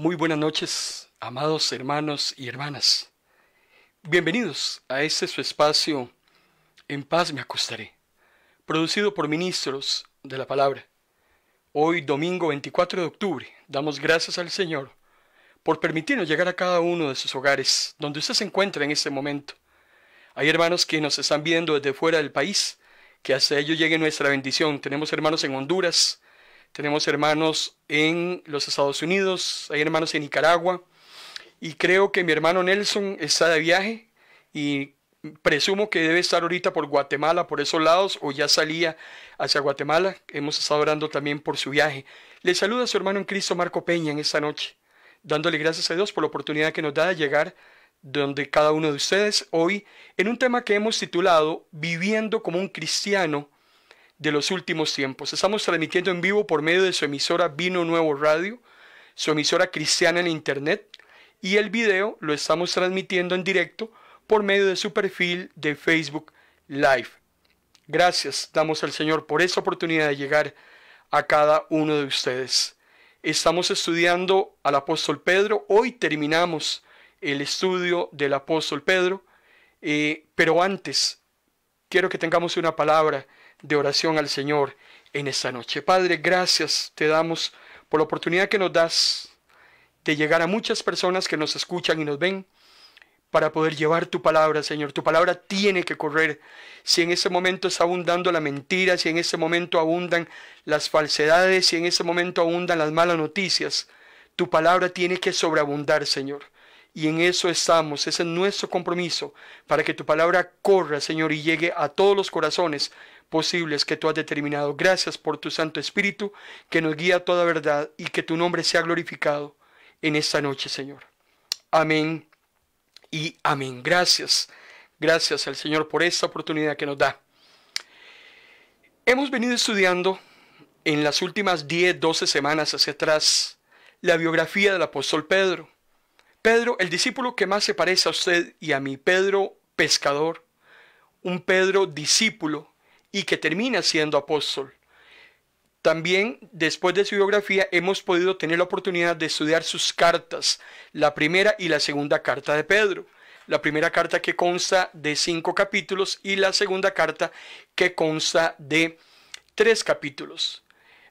Muy buenas noches, amados hermanos y hermanas. Bienvenidos a este su espacio En paz me acostaré, producido por ministros de la palabra. Hoy, domingo 24 de octubre, damos gracias al Señor por permitirnos llegar a cada uno de sus hogares, donde usted se encuentra en este momento. Hay hermanos que nos están viendo desde fuera del país, que hasta ellos llegue nuestra bendición. Tenemos hermanos en Honduras, tenemos hermanos en los Estados Unidos, hay hermanos en Nicaragua, y creo que mi hermano Nelson está de viaje y presumo que debe estar ahorita por Guatemala, por esos lados, o ya salía hacia Guatemala. Hemos estado orando también por su viaje. Le saluda a su hermano en Cristo, Marco Peña, en esta noche, dándole gracias a Dios por la oportunidad que nos da de llegar donde cada uno de ustedes hoy en un tema que hemos titulado Viviendo como un cristiano de los últimos tiempos. Estamos transmitiendo en vivo por medio de su emisora Vino Nuevo Radio, su emisora cristiana en internet, y el video lo estamos transmitiendo en directo por medio de su perfil de Facebook Live. Gracias damos al Señor por esta oportunidad de llegar a cada uno de ustedes. Estamos estudiando al apóstol Pedro. Hoy terminamos el estudio del apóstol Pedro, pero antes quiero que tengamos una palabra de oración al Señor en esta noche. Padre, gracias te damos por la oportunidad que nos das de llegar a muchas personas que nos escuchan y nos ven para poder llevar tu palabra, Señor. Tu palabra tiene que correr. Si en ese momento está abundando la mentira, si en ese momento abundan las falsedades, si en ese momento abundan las malas noticias, tu palabra tiene que sobreabundar, Señor. Y en eso estamos, ese es nuestro compromiso, para que tu palabra corra, Señor, y llegue a todos los corazones posibles que tú has determinado. Gracias por tu Santo Espíritu, que nos guía a toda verdad, y que tu nombre sea glorificado en esta noche, Señor. Amén y amén. Gracias, gracias al Señor por esta oportunidad que nos da. Hemos venido estudiando en las últimas 10, 12 semanas hacia atrás la biografía del apóstol Pedro. Pedro, el discípulo que más se parece a usted y a mí. Pedro, pescador, un Pedro discípulo y que termina siendo apóstol. También, después de su biografía, hemos podido tener la oportunidad de estudiar sus cartas, la primera y la segunda carta de Pedro. La primera carta que consta de 5 capítulos y la segunda carta que consta de 3 capítulos.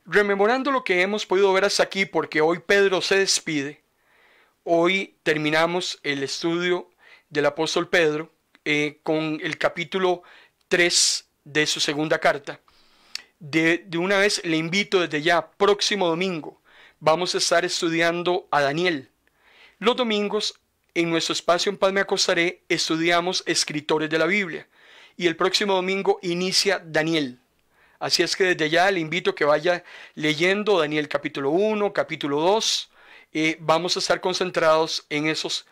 Rememorando lo que hemos podido ver hasta aquí, porque hoy Pedro se despide. Hoy terminamos el estudio del apóstol Pedro con el capítulo 3 de su segunda carta. De una vez le invito desde ya, próximo domingo, vamos a estar estudiando a Daniel. Los domingos, en nuestro espacio En Paz me acostaré, estudiamos escritores de la Biblia. Y el próximo domingo inicia Daniel. Así es que desde ya le invito a que vaya leyendo Daniel capítulo 1, capítulo 2. Vamos a estar concentrados en esos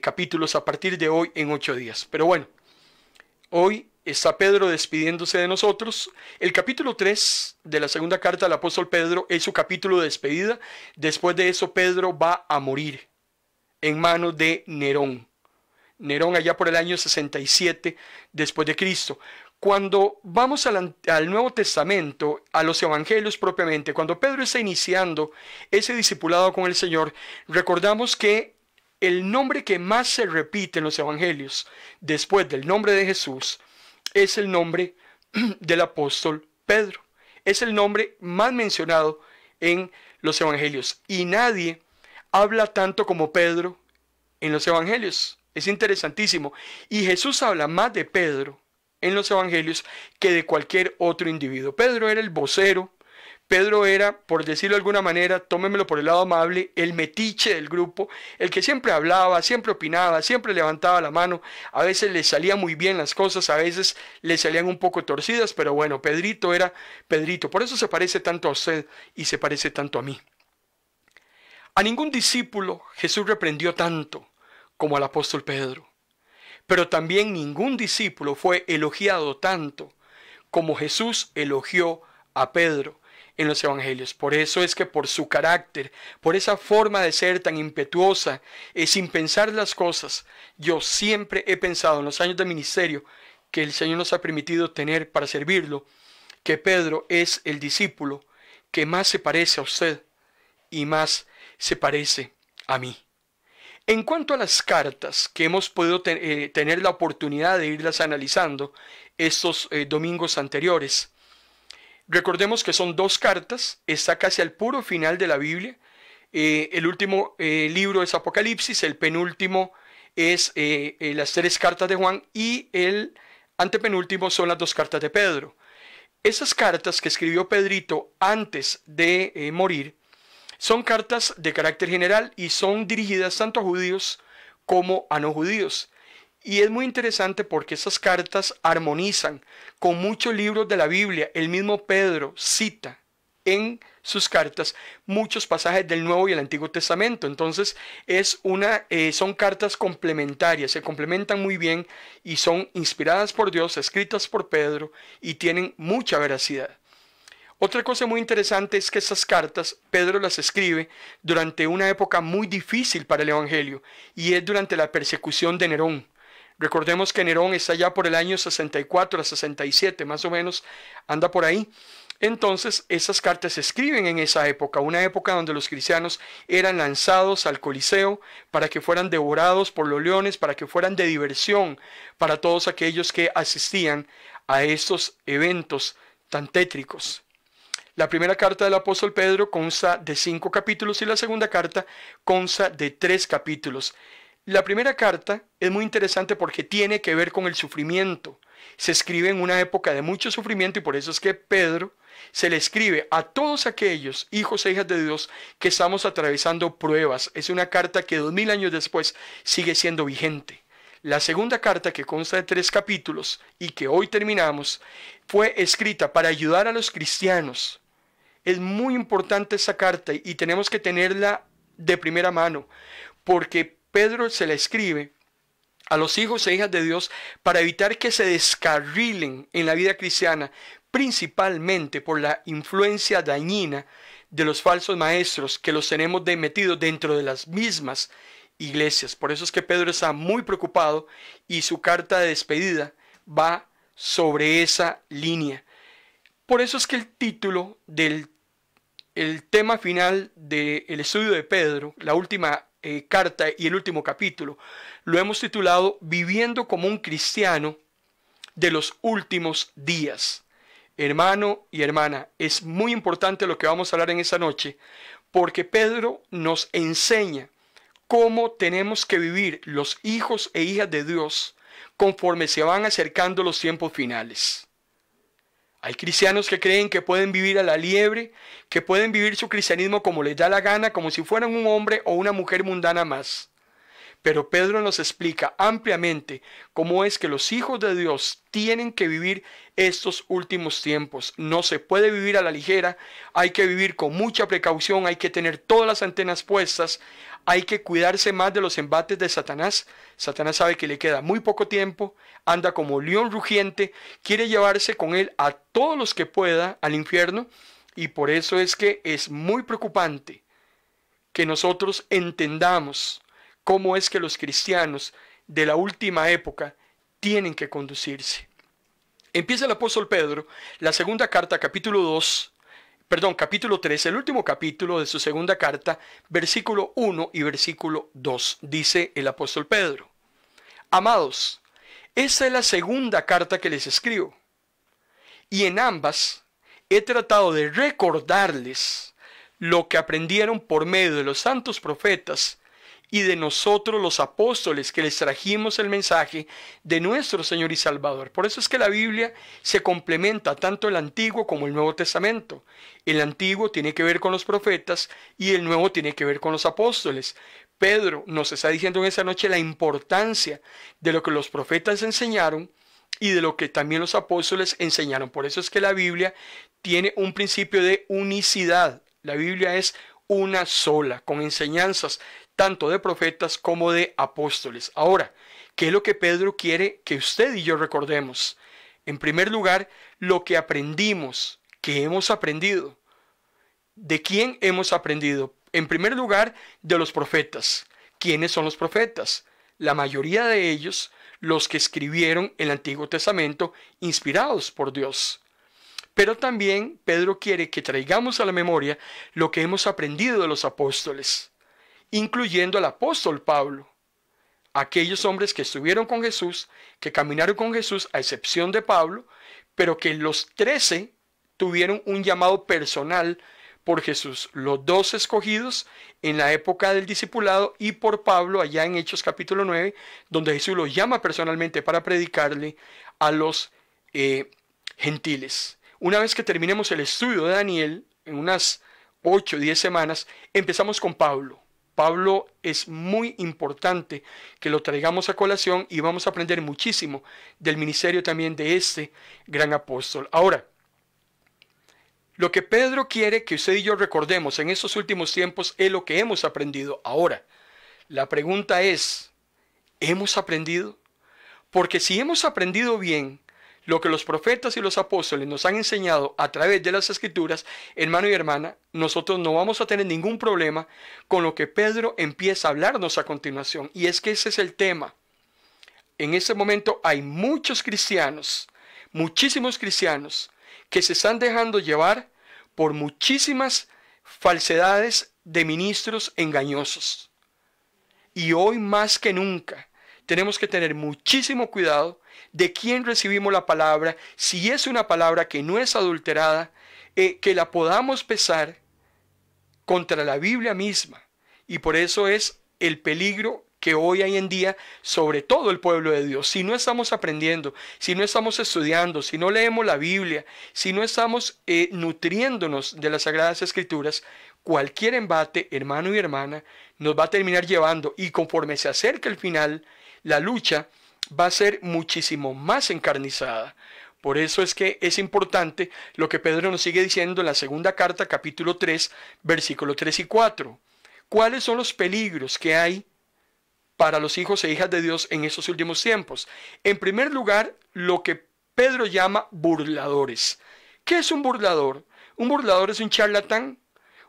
capítulos a partir de hoy en 8 días. Pero bueno, hoy está Pedro despidiéndose de nosotros. El capítulo 3 de la segunda carta del apóstol Pedro es su capítulo de despedida. Después de eso Pedro va a morir en manos de Nerón. Nerón allá por el año 67 después de Cristo. Cuando vamos al Nuevo Testamento, a los Evangelios propiamente, cuando Pedro está iniciando ese discipulado con el Señor, recordamos que el nombre que más se repite en los Evangelios, después del nombre de Jesús, es el nombre del apóstol Pedro. Es el nombre más mencionado en los Evangelios. Y nadie habla tanto como Pedro en los Evangelios. Es interesantísimo. Y Jesús habla más de Pedro en los Evangelios que de cualquier otro individuo. Pedro era el vocero. Pedro era, por decirlo de alguna manera, tómemelo por el lado amable, el metiche del grupo, el que siempre hablaba, siempre opinaba, siempre levantaba la mano. A veces le salían muy bien las cosas, a veces le salían un poco torcidas, pero bueno, Pedrito era Pedrito. Por eso se parece tanto a usted y se parece tanto a mí. A ningún discípulo Jesús reprendió tanto como al apóstol Pedro. Pero también ningún discípulo fue elogiado tanto como Jesús elogió a Pedro en los Evangelios. Por eso es que por su carácter, por esa forma de ser tan impetuosa, sin pensar las cosas, yo siempre he pensado en los años de ministerio que el Señor nos ha permitido tener para servirlo, que Pedro es el discípulo que más se parece a usted y más se parece a mí. En cuanto a las cartas que hemos podido tener la oportunidad de irlas analizando estos domingos anteriores, recordemos que son 2 cartas, está casi al puro final de la Biblia. El último libro es Apocalipsis, el penúltimo es las 3 cartas de Juan y el antepenúltimo son las 2 cartas de Pedro. Esas cartas que escribió Pedrito antes de morir son cartas de carácter general y son dirigidas tanto a judíos como a no judíos. Y es muy interesante porque esas cartas armonizan con muchos libros de la Biblia. El mismo Pedro cita en sus cartas muchos pasajes del Nuevo y el Antiguo Testamento. Entonces son cartas complementarias, se complementan muy bien y son inspiradas por Dios, escritas por Pedro y tienen mucha veracidad. Otra cosa muy interesante es que estas cartas Pedro las escribe durante una época muy difícil para el Evangelio y es durante la persecución de Nerón. Recordemos que Nerón está ya por el año 64 a 67, más o menos, anda por ahí. Entonces, esas cartas se escriben en esa época, una época donde los cristianos eran lanzados al Coliseo para que fueran devorados por los leones, para que fueran de diversión para todos aquellos que asistían a estos eventos tan tétricos. La primera carta del apóstol Pedro consta de 5 capítulos y la segunda carta consta de 3 capítulos. La primera carta es muy interesante porque tiene que ver con el sufrimiento. Se escribe en una época de mucho sufrimiento y por eso es que Pedro se le escribe a todos aquellos hijos e hijas de Dios que estamos atravesando pruebas. Es una carta que 2000 años después sigue siendo vigente. La segunda carta, que consta de 3 capítulos y que hoy terminamos, fue escrita para ayudar a los cristianos. Es muy importante esa carta y tenemos que tenerla de primera mano, porque Pedro se la escribe a los hijos e hijas de Dios para evitar que se descarrilen en la vida cristiana, principalmente por la influencia dañina de los falsos maestros que los tenemos metidos dentro de las mismas iglesias. Por eso es que Pedro está muy preocupado y su carta de despedida va sobre esa línea. Por eso es que el título del tema final del estudio de Pedro, la última carta y el último capítulo, lo hemos titulado Viviendo como un cristiano de los últimos días. Hermano y hermana, es muy importante lo que vamos a hablar en esta noche, porque Pedro nos enseña cómo tenemos que vivir los hijos e hijas de Dios conforme se van acercando los tiempos finales. Hay cristianos que creen que pueden vivir a la liebre, que pueden vivir su cristianismo como les da la gana, como si fueran un hombre o una mujer mundana más. Pero Pedro nos explica ampliamente cómo es que los hijos de Dios tienen que vivir estos últimos tiempos. No se puede vivir a la ligera, hay que vivir con mucha precaución, hay que tener todas las antenas puestas, hay que cuidarse más de los embates de Satanás. Satanás sabe que le queda muy poco tiempo, anda como león rugiente, quiere llevarse con él a todos los que pueda al infierno y por eso es que es muy preocupante que nosotros entendamos cómo es que los cristianos de la última época tienen que conducirse. Empieza el apóstol Pedro, la segunda carta, capítulo 3, el último capítulo de su segunda carta, versículo 1 y versículo 2. Dice el apóstol Pedro: Amados, esta es la segunda carta que les escribo, y en ambas he tratado de recordarles lo que aprendieron por medio de los santos profetas y de nosotros los apóstoles que les trajimos el mensaje de nuestro Señor y Salvador. Por eso es que la Biblia se complementa tanto el Antiguo como el Nuevo Testamento. El Antiguo tiene que ver con los profetas y el Nuevo tiene que ver con los apóstoles. Pedro nos está diciendo en esa noche la importancia de lo que los profetas enseñaron y de lo que también los apóstoles enseñaron. Por eso es que la Biblia tiene un principio de unicidad. La Biblia es una sola, con enseñanzas tanto de profetas como de apóstoles. Ahora, ¿qué es lo que Pedro quiere que usted y yo recordemos? En primer lugar, lo que aprendimos, que hemos aprendido. ¿De quién hemos aprendido? En primer lugar, de los profetas. ¿Quiénes son los profetas? La mayoría de ellos, los que escribieron el Antiguo Testamento, inspirados por Dios. Pero también Pedro quiere que traigamos a la memoria lo que hemos aprendido de los apóstoles. incluyendo al apóstol Pablo. Aquellos hombres que estuvieron con Jesús, que caminaron con Jesús, a excepción de Pablo, pero que los 13 tuvieron un llamado personal por Jesús. Los 12 escogidos en la época del discipulado y por Pablo allá en Hechos capítulo 9, donde Jesús los llama personalmente para predicarle a los gentiles. Una vez que terminemos el estudio de Daniel, en unas 8 o 10 semanas, empezamos con Pablo. Pablo es muy importante que lo traigamos a colación y vamos a aprender muchísimo del ministerio también de este gran apóstol. Ahora, lo que Pedro quiere que usted y yo recordemos en estos últimos tiempos es lo que hemos aprendido. Ahora, la pregunta es, ¿hemos aprendido? Porque si hemos aprendido bien lo que los profetas y los apóstoles nos han enseñado a través de las Escrituras, hermano y hermana, nosotros no vamos a tener ningún problema con lo que Pedro empieza a hablarnos a continuación. Y es que ese es el tema. En este momento hay muchos cristianos, muchísimos cristianos, que se están dejando llevar por muchísimas falsedades de ministros engañosos. Y hoy más que nunca tenemos que tener muchísimo cuidado de quién recibimos la palabra, si es una palabra que no es adulterada, que la podamos pesar contra la Biblia misma. Y por eso es el peligro que hoy hay en día sobre todo el pueblo de Dios. Si no estamos aprendiendo, si no estamos estudiando, si no leemos la Biblia, si no estamos nutriéndonos de las Sagradas Escrituras, cualquier embate, hermano y hermana, nos va a terminar llevando, y conforme se acerca el final, la lucha va a ser muchísimo más encarnizada. Por eso es que es importante lo que Pedro nos sigue diciendo en la segunda carta, capítulo 3, versículos 3 y 4. ¿Cuáles son los peligros que hay para los hijos e hijas de Dios en estos últimos tiempos? En primer lugar, lo que Pedro llama burladores. ¿Qué es un burlador? Un burlador es un charlatán.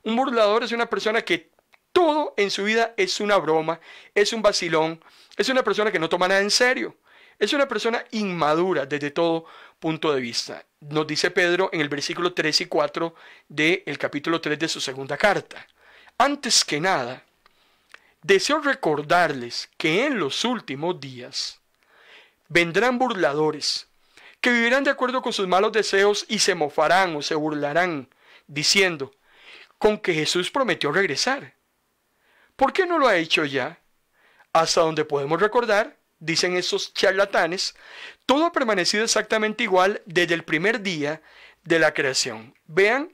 Un burlador es una persona que todo en su vida es una broma, es un vacilón, es una persona que no toma nada en serio. Es una persona inmadura desde todo punto de vista. Nos dice Pedro en el versículo 3 y 4 del capítulo 3 de su segunda carta. Antes que nada, deseo recordarles que en los últimos días vendrán burladores, que vivirán de acuerdo con sus malos deseos y se mofarán o se burlarán, diciendo, con que Jesús prometió regresar. ¿Por qué no lo ha hecho ya? Hasta donde podemos recordar, dicen estos charlatanes, todo ha permanecido exactamente igual desde el primer día de la creación. Vean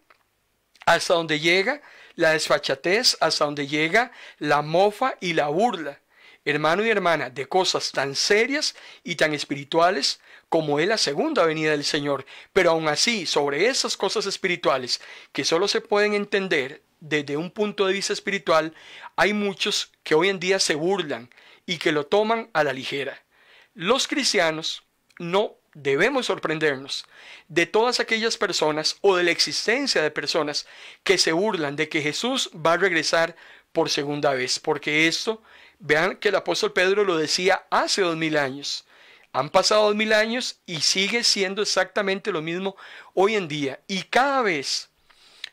hasta donde llega la desfachatez, hasta donde llega la mofa y la burla, hermano y hermana, de cosas tan serias y tan espirituales como es la segunda venida del Señor. Pero aún así, sobre esas cosas espirituales que solo se pueden entender desde un punto de vista espiritual, hay muchos que hoy en día se burlan y que lo toman a la ligera. Los cristianos no debemos sorprendernos de todas aquellas personas o de la existencia de personas que se burlan de que Jesús va a regresar por segunda vez, porque esto, vean que el apóstol Pedro lo decía hace 2000 años. Han pasado 2000 años y sigue siendo exactamente lo mismo hoy en día. Y cada vez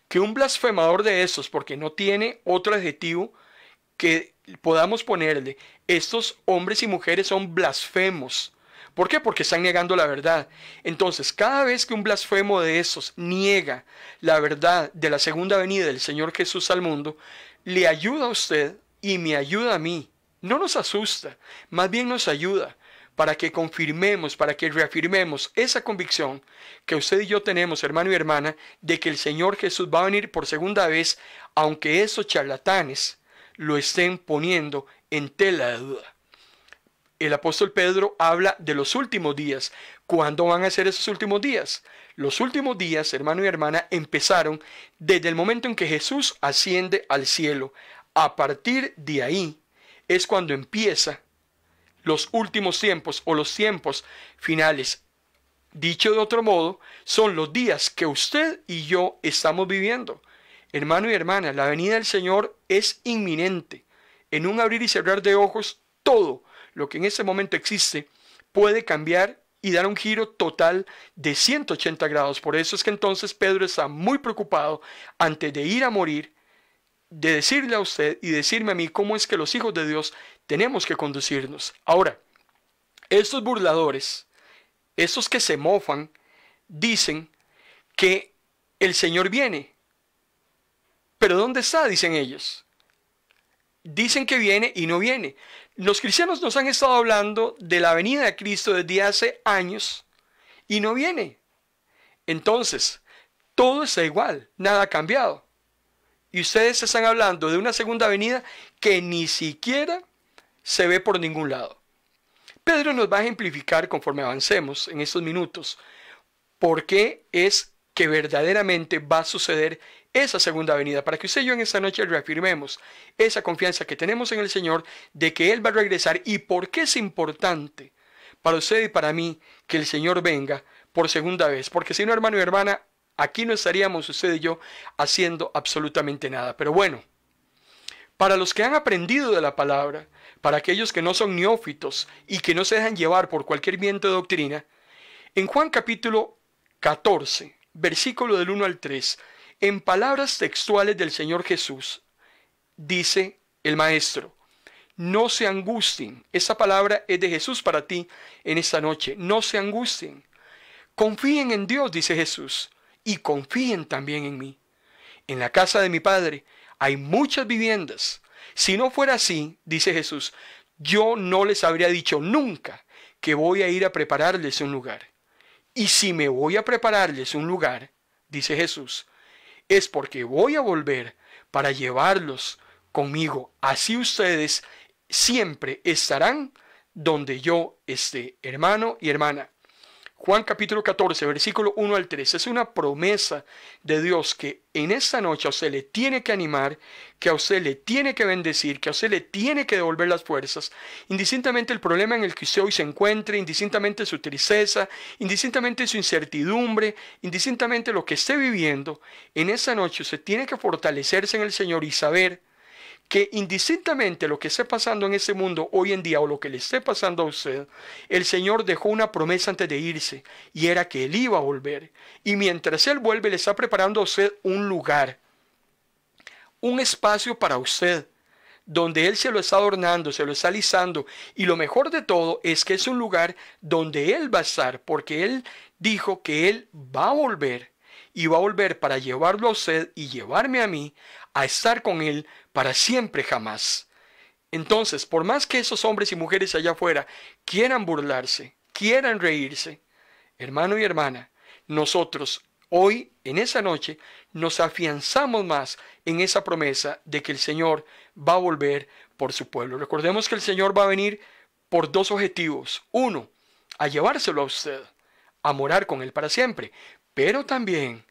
que un blasfemador de estos, porque no tiene otro adjetivo que podamos ponerle, estos hombres y mujeres son blasfemos. ¿Por qué? Porque están negando la verdad. Entonces, cada vez que un blasfemo de estos niega la verdad de la segunda venida del Señor Jesús al mundo, le ayuda a usted y me ayuda a mí. No nos asusta, más bien nos ayuda para que confirmemos, para que reafirmemos esa convicción que usted y yo tenemos, hermano y hermana, de que el Señor Jesús va a venir por segunda vez, aunque esos charlatanes lo estén poniendo en tela de duda. El apóstol Pedro habla de los últimos días. ¿Cuándo van a ser esos últimos días? Los últimos días, hermano y hermana, empezaron desde el momento en que Jesús asciende al cielo. A partir de ahí es cuando empieza los últimos tiempos o los tiempos finales. Dicho de otro modo, son los días que usted y yo estamos viviendo. Hermano y hermana, la venida del Señor es inminente. En un abrir y cerrar de ojos, todo lo que en ese momento existe puede cambiar y dar un giro total de 180 grados. Por eso es que entonces Pedro está muy preocupado antes de ir a morir, de decirle a usted y decirme a mí cómo es que los hijos de Dios tenemos que conducirnos. Ahora, estos burladores, estos que se mofan, dicen que el Señor viene. ¿Pero dónde está?, dicen ellos. Dicen que viene y no viene. Los cristianos nos han estado hablando de la venida de Cristo desde hace años y no viene. Entonces, todo está igual, nada ha cambiado. Y ustedes están hablando de una segunda venida que ni siquiera se ve por ningún lado. Pedro nos va a ejemplificar conforme avancemos en estos minutos por qué es que verdaderamente va a suceder esa segunda venida, para que usted y yo en esta noche reafirmemos esa confianza que tenemos en el Señor de que Él va a regresar y por qué es importante para usted y para mí que el Señor venga por segunda vez. Porque si no, hermano y hermana, aquí no estaríamos usted y yo haciendo absolutamente nada. Pero bueno, para los que han aprendido de la palabra, para aquellos que no son neófitos y que no se dejan llevar por cualquier viento de doctrina, en Juan capítulo 14, versículo del 1 al 3, en palabras textuales del Señor Jesús, dice el Maestro: no se angustien. Esa palabra es de Jesús para ti en esta noche. No se angustien. Confíen en Dios, dice Jesús, y confíen también en mí. En la casa de mi Padre hay muchas viviendas. Si no fuera así, dice Jesús, yo no les habría dicho nunca que voy a ir a prepararles un lugar. Y si me voy a prepararles un lugar, dice Jesús, es porque voy a volver para llevarlos conmigo. Así ustedes siempre estarán donde yo esté. Hermano y hermana, Juan capítulo 14, versículo 1 al 3, es una promesa de Dios que en esta noche a usted le tiene que animar, que a usted le tiene que bendecir, que a usted le tiene que devolver las fuerzas, indistintamente el problema en el que usted hoy se encuentre, indistintamente su tristeza, indistintamente su incertidumbre, indistintamente lo que esté viviendo. En esta noche usted tiene que fortalecerse en el Señor y saber que indistintamente lo que esté pasando en este mundo hoy en día o lo que le esté pasando a usted, el Señor dejó una promesa antes de irse, y era que Él iba a volver. Y mientras Él vuelve, le está preparando a usted un lugar, un espacio para usted, donde Él se lo está adornando, se lo está alisando. Y lo mejor de todo es que es un lugar donde Él va a estar, porque Él dijo que Él va a volver. Y va a volver para llevarlo a usted y llevarme a mí a estar con Él para siempre jamás. Entonces, por más que esos hombres y mujeres allá afuera quieran burlarse, quieran reírse, hermano y hermana, nosotros hoy, en esa noche, nos afianzamos más en esa promesa de que el Señor va a volver por su pueblo. Recordemos que el Señor va a venir por dos objetivos. Uno, a llevárselo a usted, a morar con Él para siempre, pero también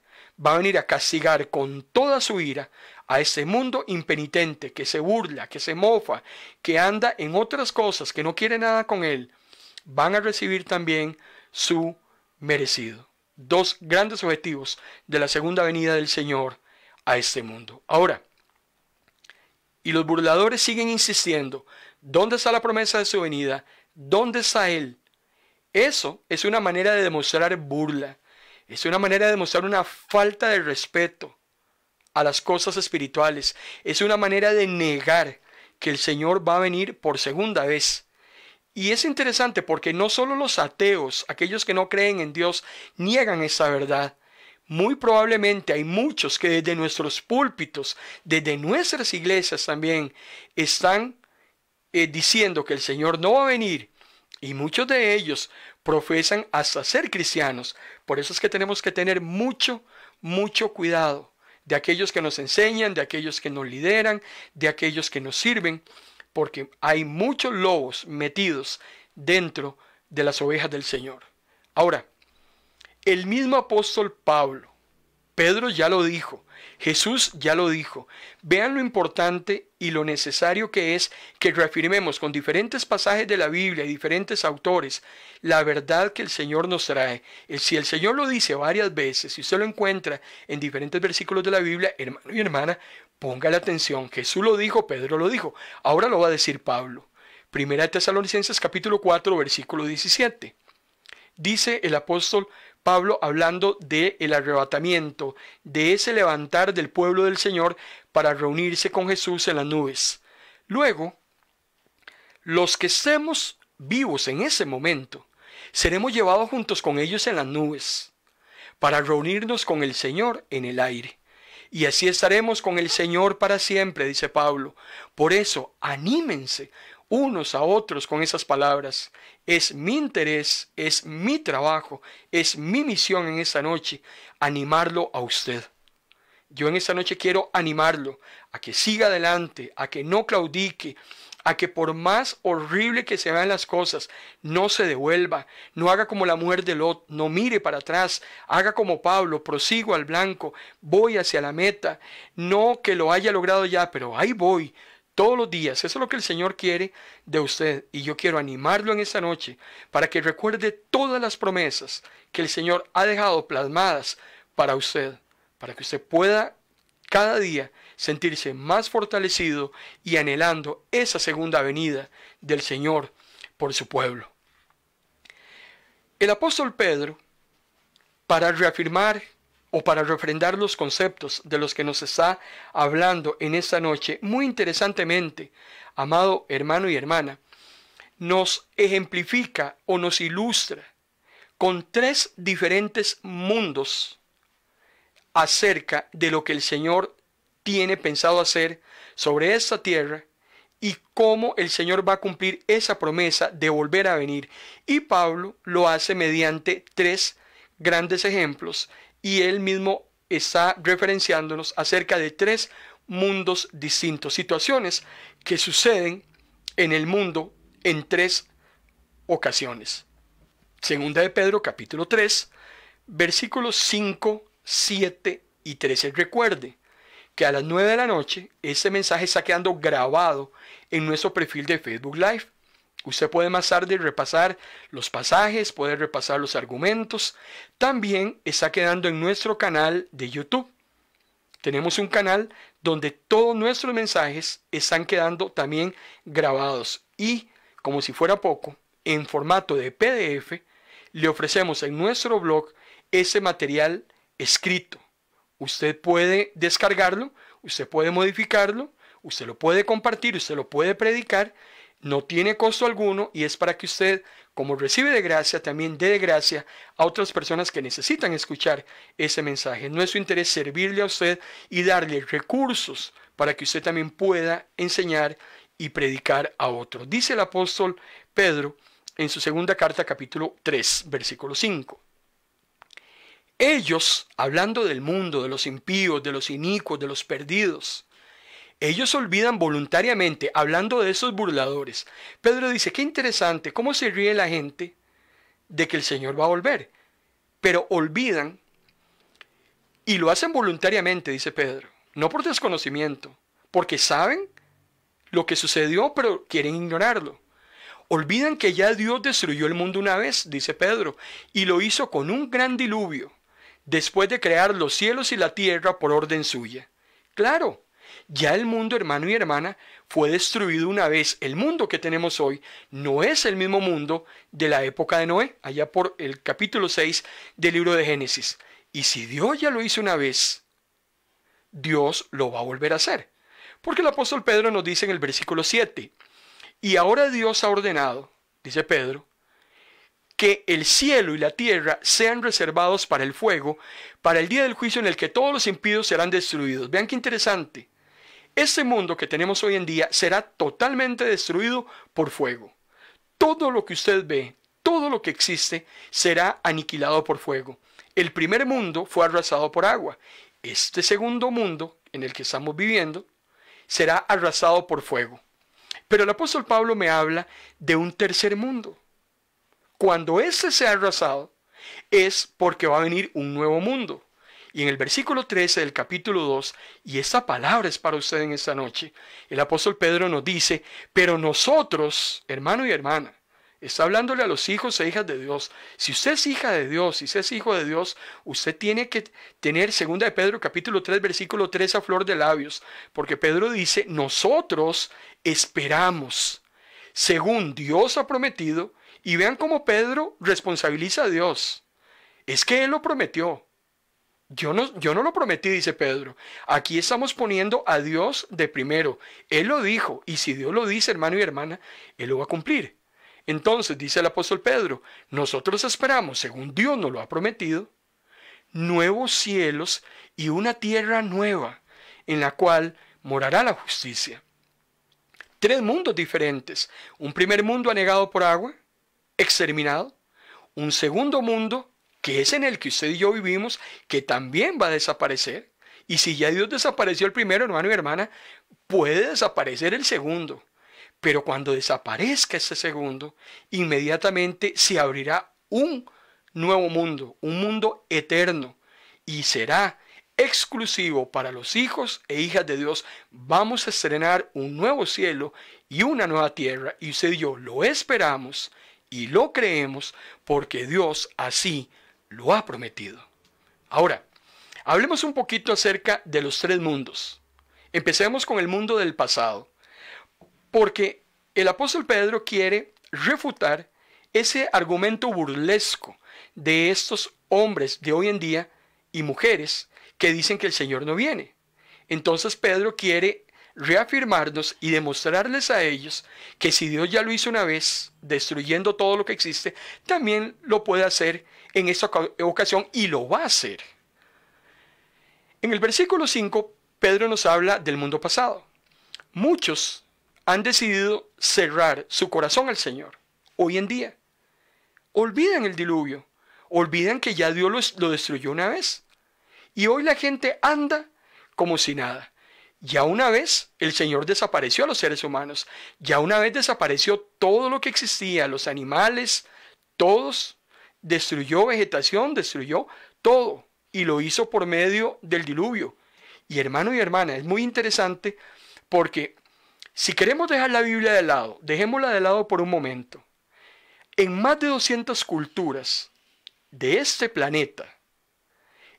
va a venir a castigar con toda su ira a este mundo impenitente que se burla, que se mofa, que anda en otras cosas, que no quiere nada con Él. Van a recibir también su merecido. Dos grandes objetivos de la segunda venida del Señor a este mundo. Ahora, y los burladores siguen insistiendo, ¿dónde está la promesa de su venida? ¿Dónde está Él? Eso es una manera de demostrar burla. Es una manera de demostrar una falta de respeto a las cosas espirituales. Es una manera de negar que el Señor va a venir por segunda vez. Y es interesante porque no solo los ateos, aquellos que no creen en Dios, niegan esa verdad. Muy probablemente hay muchos que desde nuestros púlpitos, desde nuestras iglesias también, están diciendo que el Señor no va a venir. Y muchos de ellos profesan hasta ser cristianos. Por eso es que tenemos que tener mucho cuidado de aquellos que nos enseñan, de aquellos que nos lideran, de aquellos que nos sirven, porque hay muchos lobos metidos dentro de las ovejas del Señor. Ahora, el mismo apóstol Pablo, Pedro ya lo dijo, Jesús ya lo dijo. Vean lo importante y lo necesario que es que reafirmemos con diferentes pasajes de la Biblia y diferentes autores la verdad que el Señor nos trae. Si el Señor lo dice varias veces, si usted lo encuentra en diferentes versículos de la Biblia, hermano y hermana, póngale atención. Jesús lo dijo, Pedro lo dijo, ahora lo va a decir Pablo. Primera de Tesalonicenses capítulo 4, versículo 17. dice el apóstol Pablo hablando del arrebatamiento, de ese levantar del pueblo del Señor para reunirse con Jesús en las nubes. Luego, los que estemos vivos en ese momento, seremos llevados juntos con ellos en las nubes, para reunirnos con el Señor en el aire. Y así estaremos con el Señor para siempre, dice Pablo. Por eso, anímense unos a otros con esas palabras. Es mi interés, es mi trabajo, es mi misión en esta noche, animarlo a usted. Yo en esta noche quiero animarlo a que siga adelante, a que no claudique, a que por más horrible que se vean las cosas, no se devuelva, no haga como la mujer de Lot, no mire para atrás, haga como Pablo, prosigo al blanco, voy hacia la meta, no que lo haya logrado ya, pero ahí voy, todos los días. Eso es lo que el Señor quiere de usted, y yo quiero animarlo en esta noche, para que recuerde todas las promesas que el Señor ha dejado plasmadas para usted, para que usted pueda cada día sentirse más fortalecido y anhelando esa segunda venida del Señor por su pueblo. El apóstol Pedro, para reafirmar o para refrendar los conceptos de los que nos está hablando en esta noche, muy interesantemente, amado hermano y hermana, nos ejemplifica o nos ilustra con tres diferentes mundos acerca de lo que el Señor tiene pensado hacer sobre esta tierra y cómo el Señor va a cumplir esa promesa de volver a venir. Y Pablo lo hace mediante tres grandes ejemplos, y él mismo está referenciándonos acerca de tres mundos distintos, situaciones que suceden en el mundo en tres ocasiones. Segunda de Pedro, capítulo 3, versículos 5, 7 y 13. Recuerde que a las 9 de la noche este mensaje está quedando grabado en nuestro perfil de Facebook Live. Usted puede más tarde repasar los pasajes, puede repasar los argumentos. También está quedando en nuestro canal de YouTube. Tenemos un canal donde todos nuestros mensajes están quedando también grabados. Y, como si fuera poco, en formato de PDF, le ofrecemos en nuestro blog ese material escrito. Usted puede descargarlo, usted puede modificarlo, usted lo puede compartir, usted lo puede predicar. No tiene costo alguno y es para que usted, como recibe de gracia, también dé de gracia a otras personas que necesitan escuchar ese mensaje. Nuestro interés es servirle a usted y darle recursos para que usted también pueda enseñar y predicar a otros. Dice el apóstol Pedro en su segunda carta, capítulo 3, versículo 5. Ellos, hablando del mundo, de los impíos, de los inicuos, de los perdidos, ellos olvidan voluntariamente, hablando de esos burladores. Pedro dice, qué interesante, cómo se ríe la gente de que el Señor va a volver. Pero olvidan, y lo hacen voluntariamente, dice Pedro, no por desconocimiento, porque saben lo que sucedió, pero quieren ignorarlo. Olvidan que ya Dios destruyó el mundo una vez, dice Pedro, y lo hizo con un gran diluvio, después de crear los cielos y la tierra por orden suya. Claro, ya el mundo, hermano y hermana, fue destruido una vez. El mundo que tenemos hoy no es el mismo mundo de la época de Noé, allá por el capítulo 6 del libro de Génesis. Y si Dios ya lo hizo una vez, Dios lo va a volver a hacer. Porque el apóstol Pedro nos dice en el versículo 7, y ahora Dios ha ordenado, dice Pedro, que el cielo y la tierra sean reservados para el fuego, para el día del juicio en el que todos los impíos serán destruidos. Vean qué interesante. Este mundo que tenemos hoy en día será totalmente destruido por fuego. Todo lo que usted ve, todo lo que existe, será aniquilado por fuego. El primer mundo fue arrasado por agua. Este segundo mundo, en el que estamos viviendo, será arrasado por fuego. Pero el apóstol Pablo me habla de un tercer mundo. Cuando ese sea arrasado, es porque va a venir un nuevo mundo. Y en el versículo 13 del capítulo 2, y esta palabra es para usted en esta noche, el apóstol Pedro nos dice, pero nosotros, hermano y hermana, está hablándole a los hijos e hijas de Dios. Si usted es hija de Dios, si usted es hijo de Dios, usted tiene que tener 2 de Pedro capítulo 3, versículo 3 a flor de labios, porque Pedro dice, nosotros esperamos, según Dios ha prometido, Y vean cómo Pedro responsabiliza a Dios. Es que Él lo prometió. Yo no lo prometí, dice Pedro. Aquí estamos poniendo a Dios de primero. Él lo dijo, y si Dios lo dice, hermano y hermana, Él lo va a cumplir. Entonces, dice el apóstol Pedro, nosotros esperamos, según Dios nos lo ha prometido, nuevos cielos y una tierra nueva, en la cual morará la justicia. Tres mundos diferentes. Un primer mundo anegado por agua, exterminado. Un segundo mundo, que es en el que usted y yo vivimos, que también va a desaparecer. Y si ya Dios desapareció el primero, hermano y hermana, puede desaparecer el segundo. Pero cuando desaparezca ese segundo, inmediatamente se abrirá un nuevo mundo, un mundo eterno, y será exclusivo para los hijos e hijas de Dios. Vamos a estrenar un nuevo cielo y una nueva tierra, y usted y yo lo esperamos y lo creemos porque Dios así lo ha prometido. Ahora, hablemos un poquito acerca de los tres mundos. Empecemos con el mundo del pasado, porque el apóstol Pedro quiere refutar ese argumento burlesco de estos hombres de hoy en día y mujeres que dicen que el Señor no viene. Entonces Pedro quiere reafirmarnos y demostrarles a ellos que si Dios ya lo hizo una vez, destruyendo todo lo que existe, también lo puede hacer en esta ocasión y lo va a hacer. En el versículo 5, Pedro nos habla del mundo pasado. Muchos han decidido cerrar su corazón al Señor hoy en día. Olvidan el diluvio, olvidan que ya Dios lo destruyó una vez. Y hoy la gente anda como si nada. Ya una vez el Señor desapareció a los seres humanos. Ya una vez desapareció todo lo que existía, los animales, todos. Destruyó vegetación, destruyó todo. Y lo hizo por medio del diluvio. Y hermano y hermana, es muy interesante porque si queremos dejar la Biblia de lado, dejémosla de lado por un momento. En más de 200 culturas de este planeta,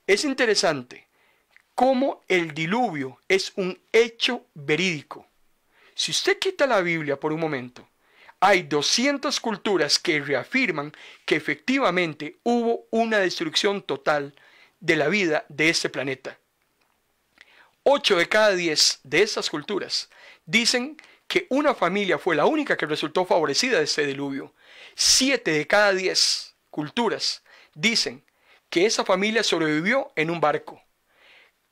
es interesante cómo el diluvio es un hecho verídico. Si usted quita la Biblia por un momento, hay 200 culturas que reafirman que efectivamente hubo una destrucción total de la vida de este planeta. 8 de cada 10 de estas culturas dicen que una familia fue la única que resultó favorecida de este diluvio. 7 de cada 10 culturas dicen que esa familia sobrevivió en un barco.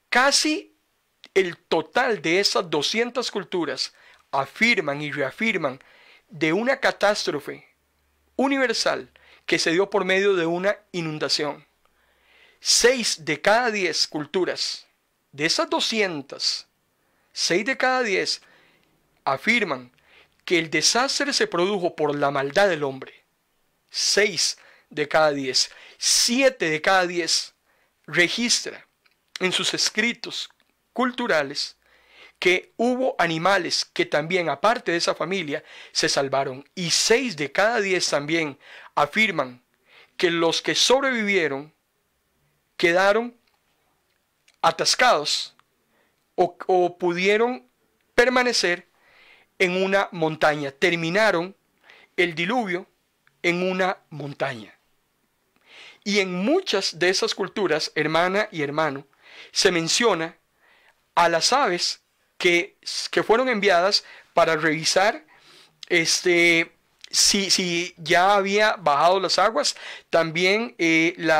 Casi el total de esas 200 culturas afirman y reafirman de una catástrofe universal que se dio por medio de una inundación. 6 de cada 10 culturas, de esas 200, 6 de cada 10 afirman que el desastre se produjo por la maldad del hombre. 6 de cada 10. 7 de cada 10 registra en sus escritos culturales que hubo animales que también, aparte de esa familia, se salvaron. Y 6 de cada 10 también afirman que los que sobrevivieron quedaron atascados o pudieron permanecer en una montaña. Terminaron el diluvio en una montaña. Y en muchas de esas culturas, hermana y hermano, se menciona a las aves que fueron enviadas para revisar si ya había bajado las aguas. También el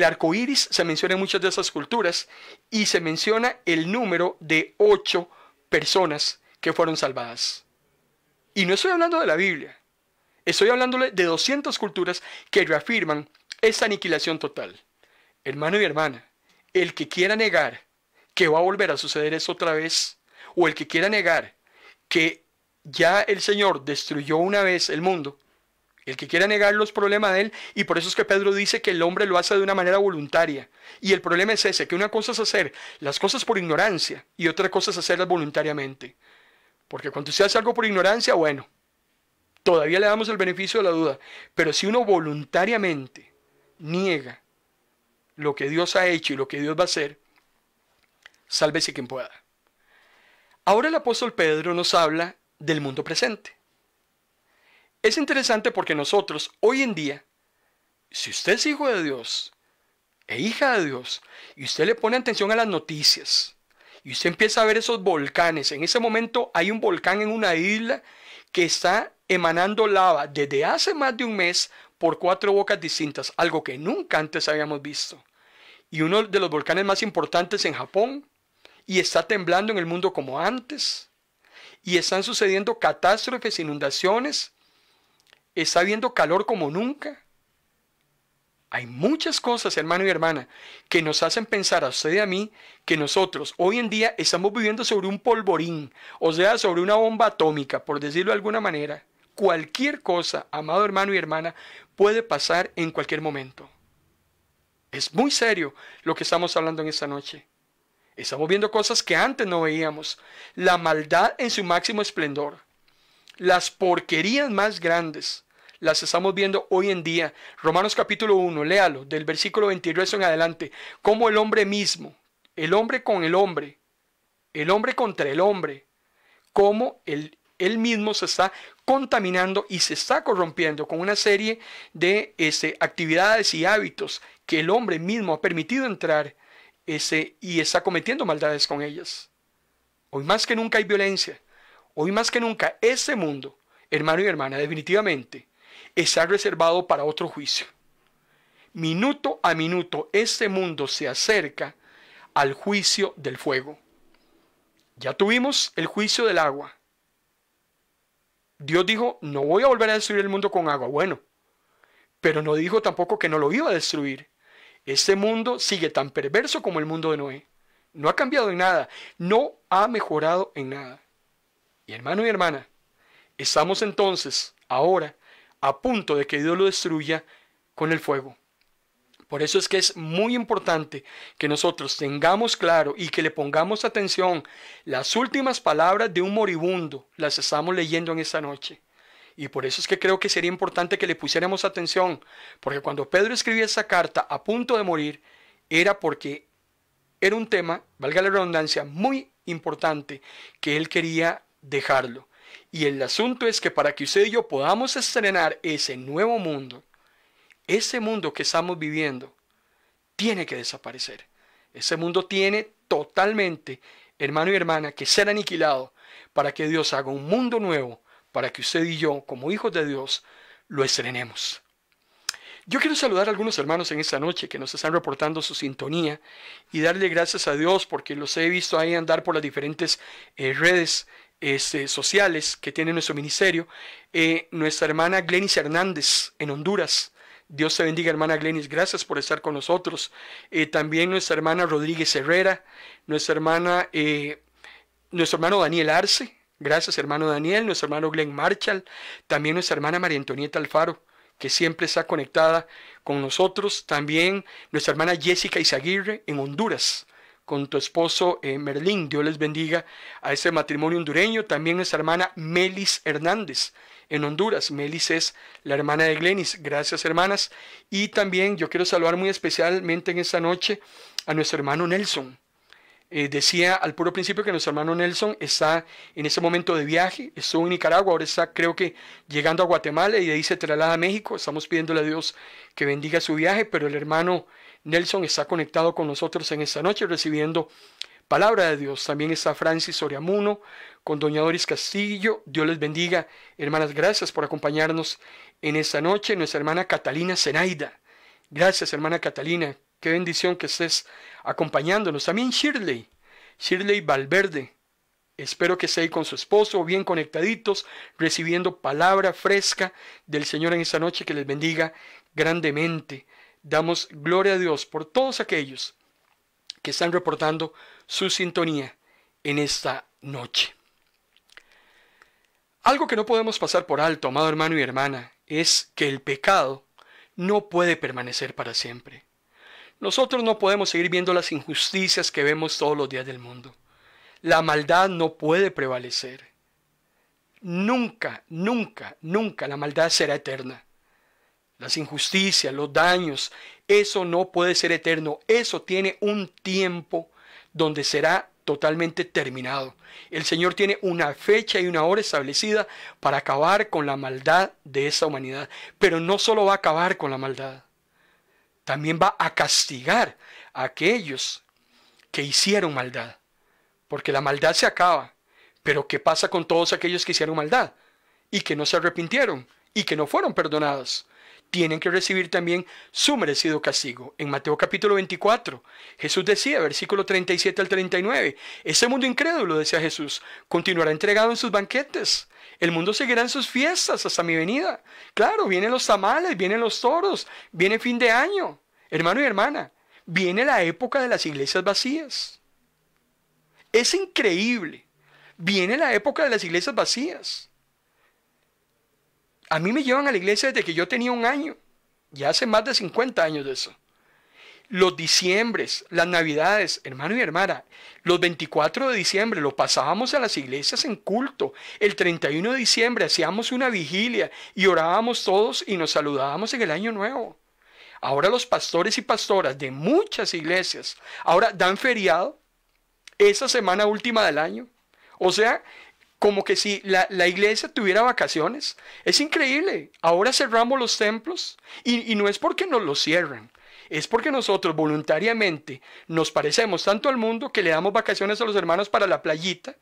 arco iris se menciona en muchas de esas culturas y se menciona el número de 8 personas que fueron salvadas. Y no estoy hablando de la Biblia. Estoy hablándole de 200 culturas que reafirman esta aniquilación total. Hermano y hermana, el que quiera negar que va a volver a suceder eso otra vez, o el que quiera negar que ya el Señor destruyó una vez el mundo, el que quiera negar los problemas de él, y por eso es que Pedro dice que el hombre lo hace de una manera voluntaria. Y el problema es ese, que una cosa es hacer las cosas por ignorancia y otra cosa es hacerlas voluntariamente. Porque cuando usted hace algo por ignorancia, bueno, todavía le damos el beneficio de la duda. Pero si uno voluntariamente niega lo que Dios ha hecho y lo que Dios va a hacer, sálvese quien pueda. Ahora el apóstol Pedro nos habla del mundo presente. Es interesante porque nosotros, hoy en día, si usted es hijo de Dios e hija de Dios, y usted le pone atención a las noticias, y usted empieza a ver esos volcanes, en ese momento hay un volcán en una isla que está emanando lava desde hace más de un mes por 4 bocas distintas, algo que nunca antes habíamos visto. Y uno de los volcanes más importantes en Japón, y está temblando en el mundo como antes, y están sucediendo catástrofes, inundaciones, está habiendo calor como nunca. Hay muchas cosas, hermano y hermana, que nos hacen pensar a usted y a mí que nosotros hoy en día estamos viviendo sobre un polvorín, o sea, sobre una bomba atómica, por decirlo de alguna manera. Cualquier cosa, amado hermano y hermana, puede pasar en cualquier momento. Es muy serio lo que estamos hablando en esta noche. Estamos viendo cosas que antes no veíamos. La maldad en su máximo esplendor. Las porquerías más grandes las estamos viendo hoy en día. Romanos capítulo 1, léalo, del versículo 22 en adelante. Cómo el hombre mismo, el hombre con el hombre contra el hombre, cómo él mismo se está contaminando y se está corrompiendo con una serie de actividades y hábitos que el hombre mismo ha permitido entrar y está cometiendo maldades con ellas. Hoy más que nunca hay violencia. Hoy más que nunca este mundo, hermano y hermana, definitivamente está reservado para otro juicio. Minuto a minuto este mundo se acerca al juicio del fuego. Ya tuvimos el juicio del agua. Dios dijo, no voy a volver a destruir el mundo con agua. Bueno, pero no dijo tampoco que no lo iba a destruir. Este mundo sigue tan perverso como el mundo de Noé. No ha cambiado en nada, no ha mejorado en nada. Y hermano y hermana, estamos entonces ahora a punto de que Dios lo destruya con el fuego. Por eso es que es muy importante que nosotros tengamos claro y que le pongamos atención. Las últimas palabras de un moribundo las estamos leyendo en esta noche. Y por eso es que creo que sería importante que le pusiéramos atención. Porque cuando Pedro escribió esa carta a punto de morir, era porque era un tema, valga la redundancia, muy importante que él quería dejarlo. Y el asunto es que para que usted y yo podamos estrenar ese nuevo mundo, ese mundo que estamos viviendo, tiene que desaparecer. Ese mundo tiene totalmente, hermano y hermana, que ser aniquilado para que Dios haga un mundo nuevo, para que usted y yo, como hijos de Dios, lo estrenemos. Yo quiero saludar a algunos hermanos en esta noche que nos están reportando su sintonía y darle gracias a Dios porque los he visto ahí andar por las diferentes redes sociales que tiene nuestro ministerio. Nuestra hermana Glenis Hernández en Honduras. Dios te bendiga, hermana Glenis, gracias por estar con nosotros. También nuestra hermana Rodríguez Herrera, nuestro hermano Daniel Arce, gracias hermano Daniel, nuestro hermano Glenn Marshall, también nuestra hermana María Antonieta Alfaro, que siempre está conectada con nosotros, también nuestra hermana Jessica Izaguirre en Honduras, con tu esposo Merlín, Dios les bendiga a ese matrimonio hondureño, también nuestra hermana Melis Hernández en Honduras. Melis es la hermana de Glenis, gracias hermanas. Y también yo quiero saludar muy especialmente en esta noche a nuestro hermano Nelson. Decía al puro principio que nuestro hermano Nelson está en ese momento de viaje, estuvo en Nicaragua, ahora está creo que llegando a Guatemala y de ahí se traslada a México. Estamos pidiéndole a Dios que bendiga su viaje, pero el hermano Nelson está conectado con nosotros en esta noche recibiendo palabra de Dios. También está Francis Oriamuno con doña Doris Castillo. Dios les bendiga, hermanas, gracias por acompañarnos en esta noche. Nuestra hermana Catalina Zenaida, gracias hermana Catalina, qué bendición que estés acompañándonos. También Shirley Valverde, espero que esté ahí con su esposo bien conectaditos, recibiendo palabra fresca del Señor en esta noche. Que les bendiga grandemente. Damos gloria a Dios por todos aquellos que están reportando su sintonía en esta noche. Algo que no podemos pasar por alto, amado hermano y hermana, es que el pecado no puede permanecer para siempre. Nosotros no podemos seguir viendo las injusticias que vemos todos los días del mundo. La maldad no puede prevalecer. Nunca, nunca, nunca la maldad será eterna. Las injusticias, los daños, eso no puede ser eterno. Eso tiene un tiempo donde será totalmente terminado. El Señor tiene una fecha y una hora establecida para acabar con la maldad de esta humanidad. Pero no solo va a acabar con la maldad, también va a castigar a aquellos que hicieron maldad. Porque la maldad se acaba. Pero ¿qué pasa con todos aquellos que hicieron maldad y que no se arrepintieron y que no fueron perdonados? Tienen que recibir también su merecido castigo. En Mateo capítulo 24, Jesús decía, versículo 37 al 39, ese mundo incrédulo, decía Jesús, continuará entregado en sus banquetes. El mundo seguirá en sus fiestas hasta mi venida. Claro, vienen los tamales, vienen los toros, viene fin de año. Hermano y hermana, viene la época de las iglesias vacías. Es increíble. Viene la época de las iglesias vacías. A mí me llevan a la iglesia desde que yo tenía 1 año. Ya hace más de 50 años de eso. Los diciembres, las navidades, hermano y hermana, los 24 de diciembre lo pasábamos a las iglesias en culto. El 31 de diciembre hacíamos una vigilia y orábamos todos y nos saludábamos en el año nuevo. Ahora los pastores y pastoras de muchas iglesias ahora dan feriado esa semana última del año. O sea, como que si la iglesia tuviera vacaciones. Es increíble. Ahora cerramos los templos y no es porque nos los cierran. Es porque nosotros voluntariamente nos parecemos tanto al mundo que le damos vacaciones a los hermanos para la playita.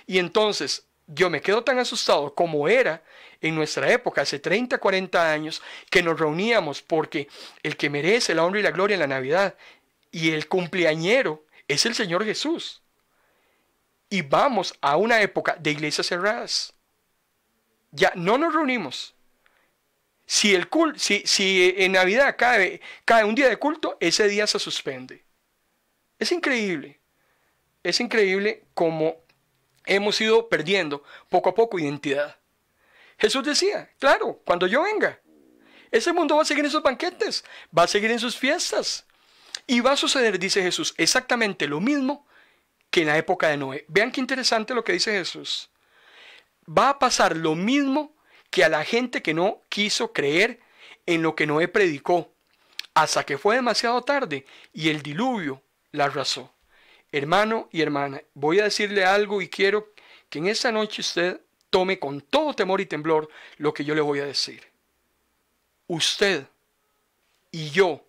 Y entonces yo me quedo tan asustado como era en nuestra época, hace 30, 40 años, que nos reuníamos porque el que merece la honra y la gloria en la Navidad y el cumpleañero es el Señor Jesús. Y vamos a una época de iglesias cerradas. Ya no nos reunimos. Si en Navidad cae un día de culto, ese día se suspende. Es increíble. Es increíble cómo hemos ido perdiendo poco a poco identidad. Jesús decía, claro, cuando yo venga, ese mundo va a seguir en sus banquetes, va a seguir en sus fiestas. Y va a suceder, dice Jesús, exactamente lo mismo que en la época de Noé. Vean qué interesante lo que dice Jesús. Va a pasar lo mismo que a la gente que no quiso creer en lo que Noé predicó, hasta que fue demasiado tarde y el diluvio la arrasó. Hermano y hermana, voy a decirle algo y quiero que en esta noche usted tome con todo temor y temblor lo que yo le voy a decir. Usted y yo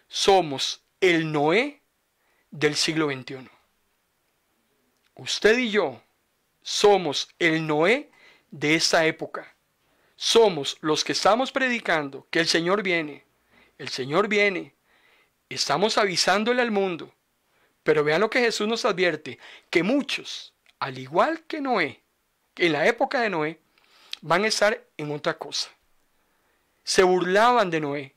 somos el Noé del siglo XXI. Usted y yo somos el Noé de esta época. Somos los que estamos predicando que el Señor viene. El Señor viene. Estamos avisándole al mundo. Pero vean lo que Jesús nos advierte, que muchos, al igual que Noé, en la época de Noé, van a estar en otra cosa. Se burlaban de Noé.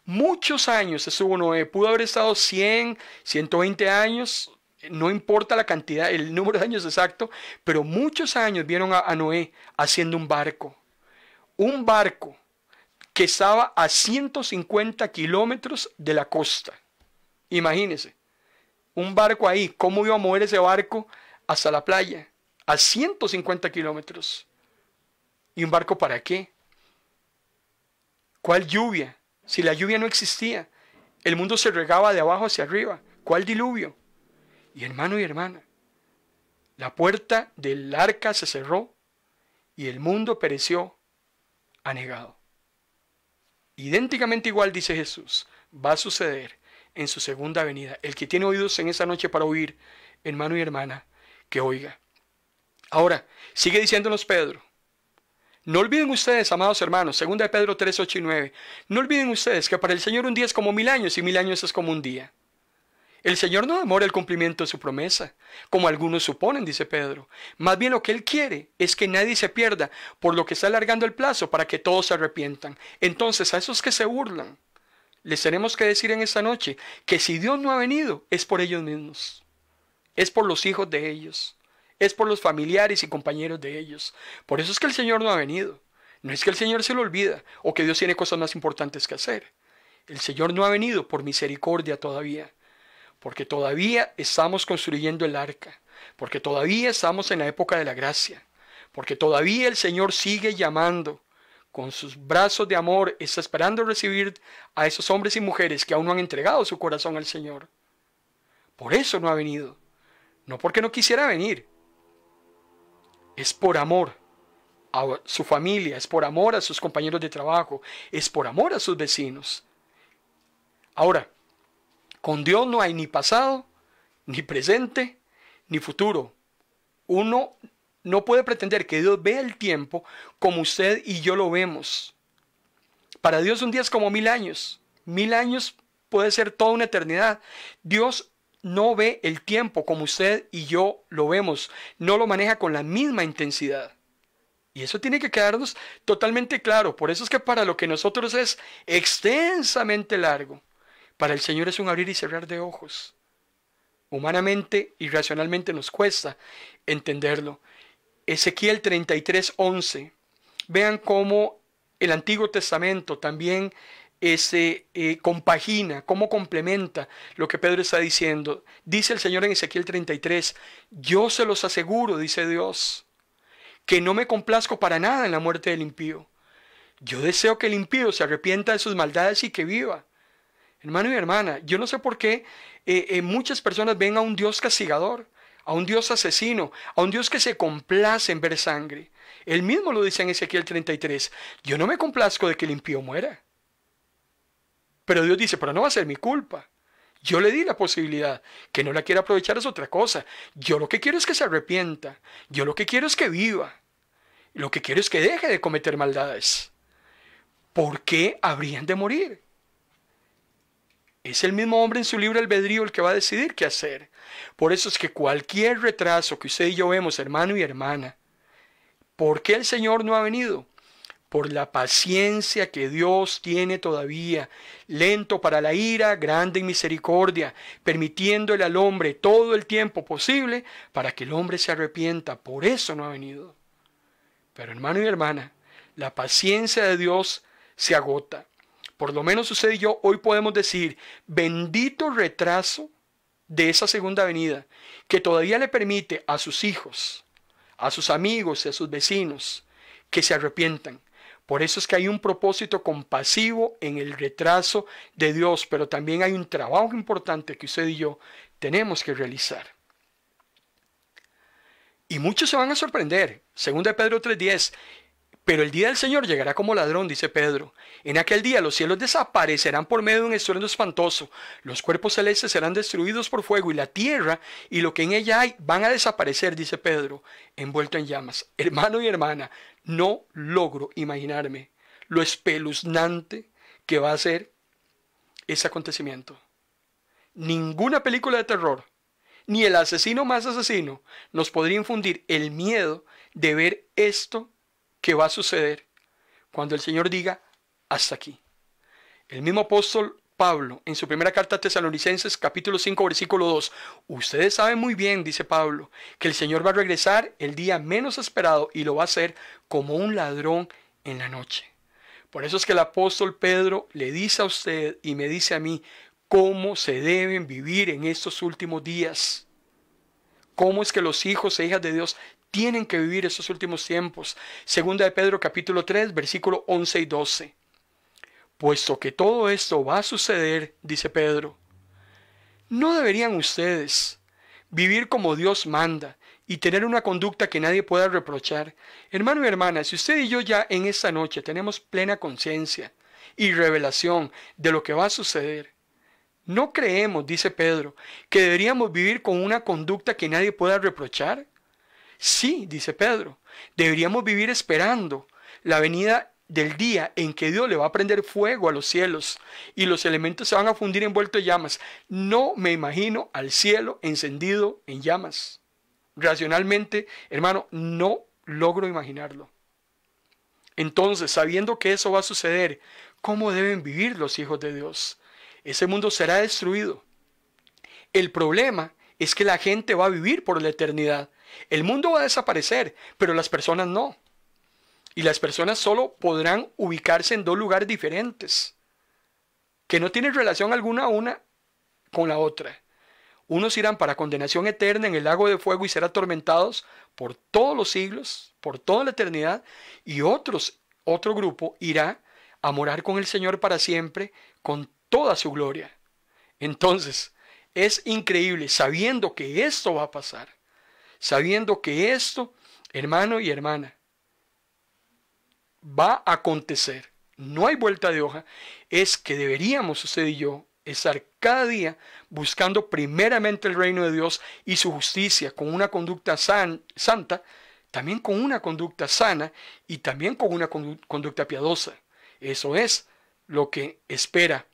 Muchos años estuvo Noé. Pudo haber estado 100, 120 años. No importa la cantidad, el número de años exacto, pero muchos años vieron a Noé haciendo un barco. Un barco que estaba a 150 kilómetros de la costa. Imagínense, un barco ahí, ¿cómo iba a mover ese barco hasta la playa? A 150 kilómetros. ¿Y un barco para qué? ¿Cuál lluvia? Si la lluvia no existía, el mundo se regaba de abajo hacia arriba. ¿Cuál diluvio? Y hermano y hermana, la puerta del arca se cerró y el mundo pereció anegado. Idénticamente igual, dice Jesús, va a suceder en su segunda venida. El que tiene oídos en esa noche para oír, hermano y hermana, que oiga. Ahora, sigue diciéndonos Pedro. No olviden ustedes, amados hermanos, 2 de Pedro 3, 8 y 9, no olviden ustedes que para el Señor un día es como 1000 años y 1000 años es como un día. El Señor no demora el cumplimiento de su promesa, como algunos suponen, dice Pedro. Más bien lo que Él quiere es que nadie se pierda, por lo que está alargando el plazo para que todos se arrepientan. Entonces, a esos que se burlan, les tenemos que decir en esta noche que si Dios no ha venido, es por ellos mismos. Es por los hijos de ellos. Es por los familiares y compañeros de ellos. Por eso es que el Señor no ha venido. No es que el Señor se lo olvida o que Dios tiene cosas más importantes que hacer. El Señor no ha venido por misericordia todavía. Porque todavía estamos construyendo el arca, porque todavía estamos en la época de la gracia, porque todavía el Señor sigue llamando con sus brazos de amor, está esperando recibir a esos hombres y mujeres que aún no han entregado su corazón al Señor. Por eso no ha venido. No porque no quisiera venir. Es por amor a su familia, es por amor a sus compañeros de trabajo, es por amor a sus vecinos. Ahora, con Dios no hay ni pasado, ni presente, ni futuro. Uno no puede pretender que Dios vea el tiempo como usted y yo lo vemos. Para Dios un día es como 1000 años. 1000 años puede ser toda una eternidad. Dios no ve el tiempo como usted y yo lo vemos. No lo maneja con la misma intensidad. Y eso tiene que quedarnos totalmente claro. Por eso es que para lo que nosotros es extensamente largo, para el Señor es un abrir y cerrar de ojos. Humanamente y racionalmente nos cuesta entenderlo. Ezequiel 33:11. Vean cómo el Antiguo Testamento también compagina, cómo complementa lo que Pedro está diciendo. Dice el Señor en Ezequiel 33, yo se los aseguro, dice Dios, que no me complazco para nada en la muerte del impío. Yo deseo que el impío se arrepienta de sus maldades y que viva. Hermano y hermana, yo no sé por qué muchas personas ven a un Dios castigador, a un Dios asesino, a un Dios que se complace en ver sangre. Él mismo lo dice en Ezequiel 33, yo no me complazco de que el impío muera. Pero Dios dice, pero no va a ser mi culpa. Yo le di la posibilidad. Que no la quiera aprovechar es otra cosa. Yo lo que quiero es que se arrepienta. Yo lo que quiero es que viva. Lo que quiero es que deje de cometer maldades. ¿Por qué habrían de morir? Es el mismo hombre en su libre albedrío el que va a decidir qué hacer. Por eso es que cualquier retraso que usted y yo vemos, hermano y hermana, ¿por qué el Señor no ha venido? Por la paciencia que Dios tiene todavía, lento para la ira, grande en misericordia, permitiéndole al hombre todo el tiempo posible para que el hombre se arrepienta. Por eso no ha venido. Pero hermano y hermana, la paciencia de Dios se agota. Por lo menos usted y yo hoy podemos decir, bendito retraso de esa segunda venida, que todavía le permite a sus hijos, a sus amigos y a sus vecinos que se arrepientan. Por eso es que hay un propósito compasivo en el retraso de Dios, pero también hay un trabajo importante que usted y yo tenemos que realizar. Y muchos se van a sorprender. Segunda de Pedro 3:10. Pero el día del Señor llegará como ladrón, dice Pedro. En aquel día los cielos desaparecerán por medio de un estruendo espantoso. Los cuerpos celestes serán destruidos por fuego y la tierra y lo que en ella hay van a desaparecer, dice Pedro, envuelto en llamas. Hermano y hermana, no logro imaginarme lo espeluznante que va a ser ese acontecimiento. Ninguna película de terror, ni el asesino más asesino, nos podría infundir el miedo de ver esto que va a suceder cuando el Señor diga hasta aquí. El mismo apóstol Pablo en su primera carta a Tesalonicenses capítulo 5 versículo 2, ustedes saben muy bien, dice Pablo, que el Señor va a regresar el día menos esperado y lo va a hacer como un ladrón en la noche. Por eso es que el apóstol Pedro le dice a usted y me dice a mí cómo se deben vivir en estos últimos días. Cómo es que los hijos e hijas de Dios tienen que vivir estos últimos tiempos. Segunda de Pedro capítulo 3 versículo 11 y 12. Puesto que todo esto va a suceder, dice Pedro, ¿no deberían ustedes vivir como Dios manda y tener una conducta que nadie pueda reprochar? Hermano y hermana, si usted y yo ya en esta noche tenemos plena conciencia y revelación de lo que va a suceder, ¿no creemos, dice Pedro, que deberíamos vivir con una conducta que nadie pueda reprochar? Sí, dice Pedro, deberíamos vivir esperando la venida del día en que Dios le va a prender fuego a los cielos y los elementos se van a fundir envueltos en llamas. No me imagino al cielo encendido en llamas. Racionalmente, hermano, no logro imaginarlo. Entonces, sabiendo que eso va a suceder, ¿cómo deben vivir los hijos de Dios? Ese mundo será destruido. El problema es que la gente va a vivir por la eternidad. El mundo va a desaparecer, pero las personas no. Y las personas solo podrán ubicarse en dos lugares diferentes, que no tienen relación alguna una con la otra. Unos irán para condenación eterna en el lago de fuego y ser atormentados por todos los siglos, por toda la eternidad, y otro grupo irá a morar con el Señor para siempre, con toda su gloria. Entonces, Es increíble sabiendo que esto va a pasar. Sabiendo que esto, hermano y hermana, va a acontecer. No hay vuelta de hoja. Es que deberíamos usted y yo estar cada día buscando primeramente el reino de Dios y su justicia con una conducta santa, también con una conducta sana y también con una conducta piadosa. Eso es lo que espera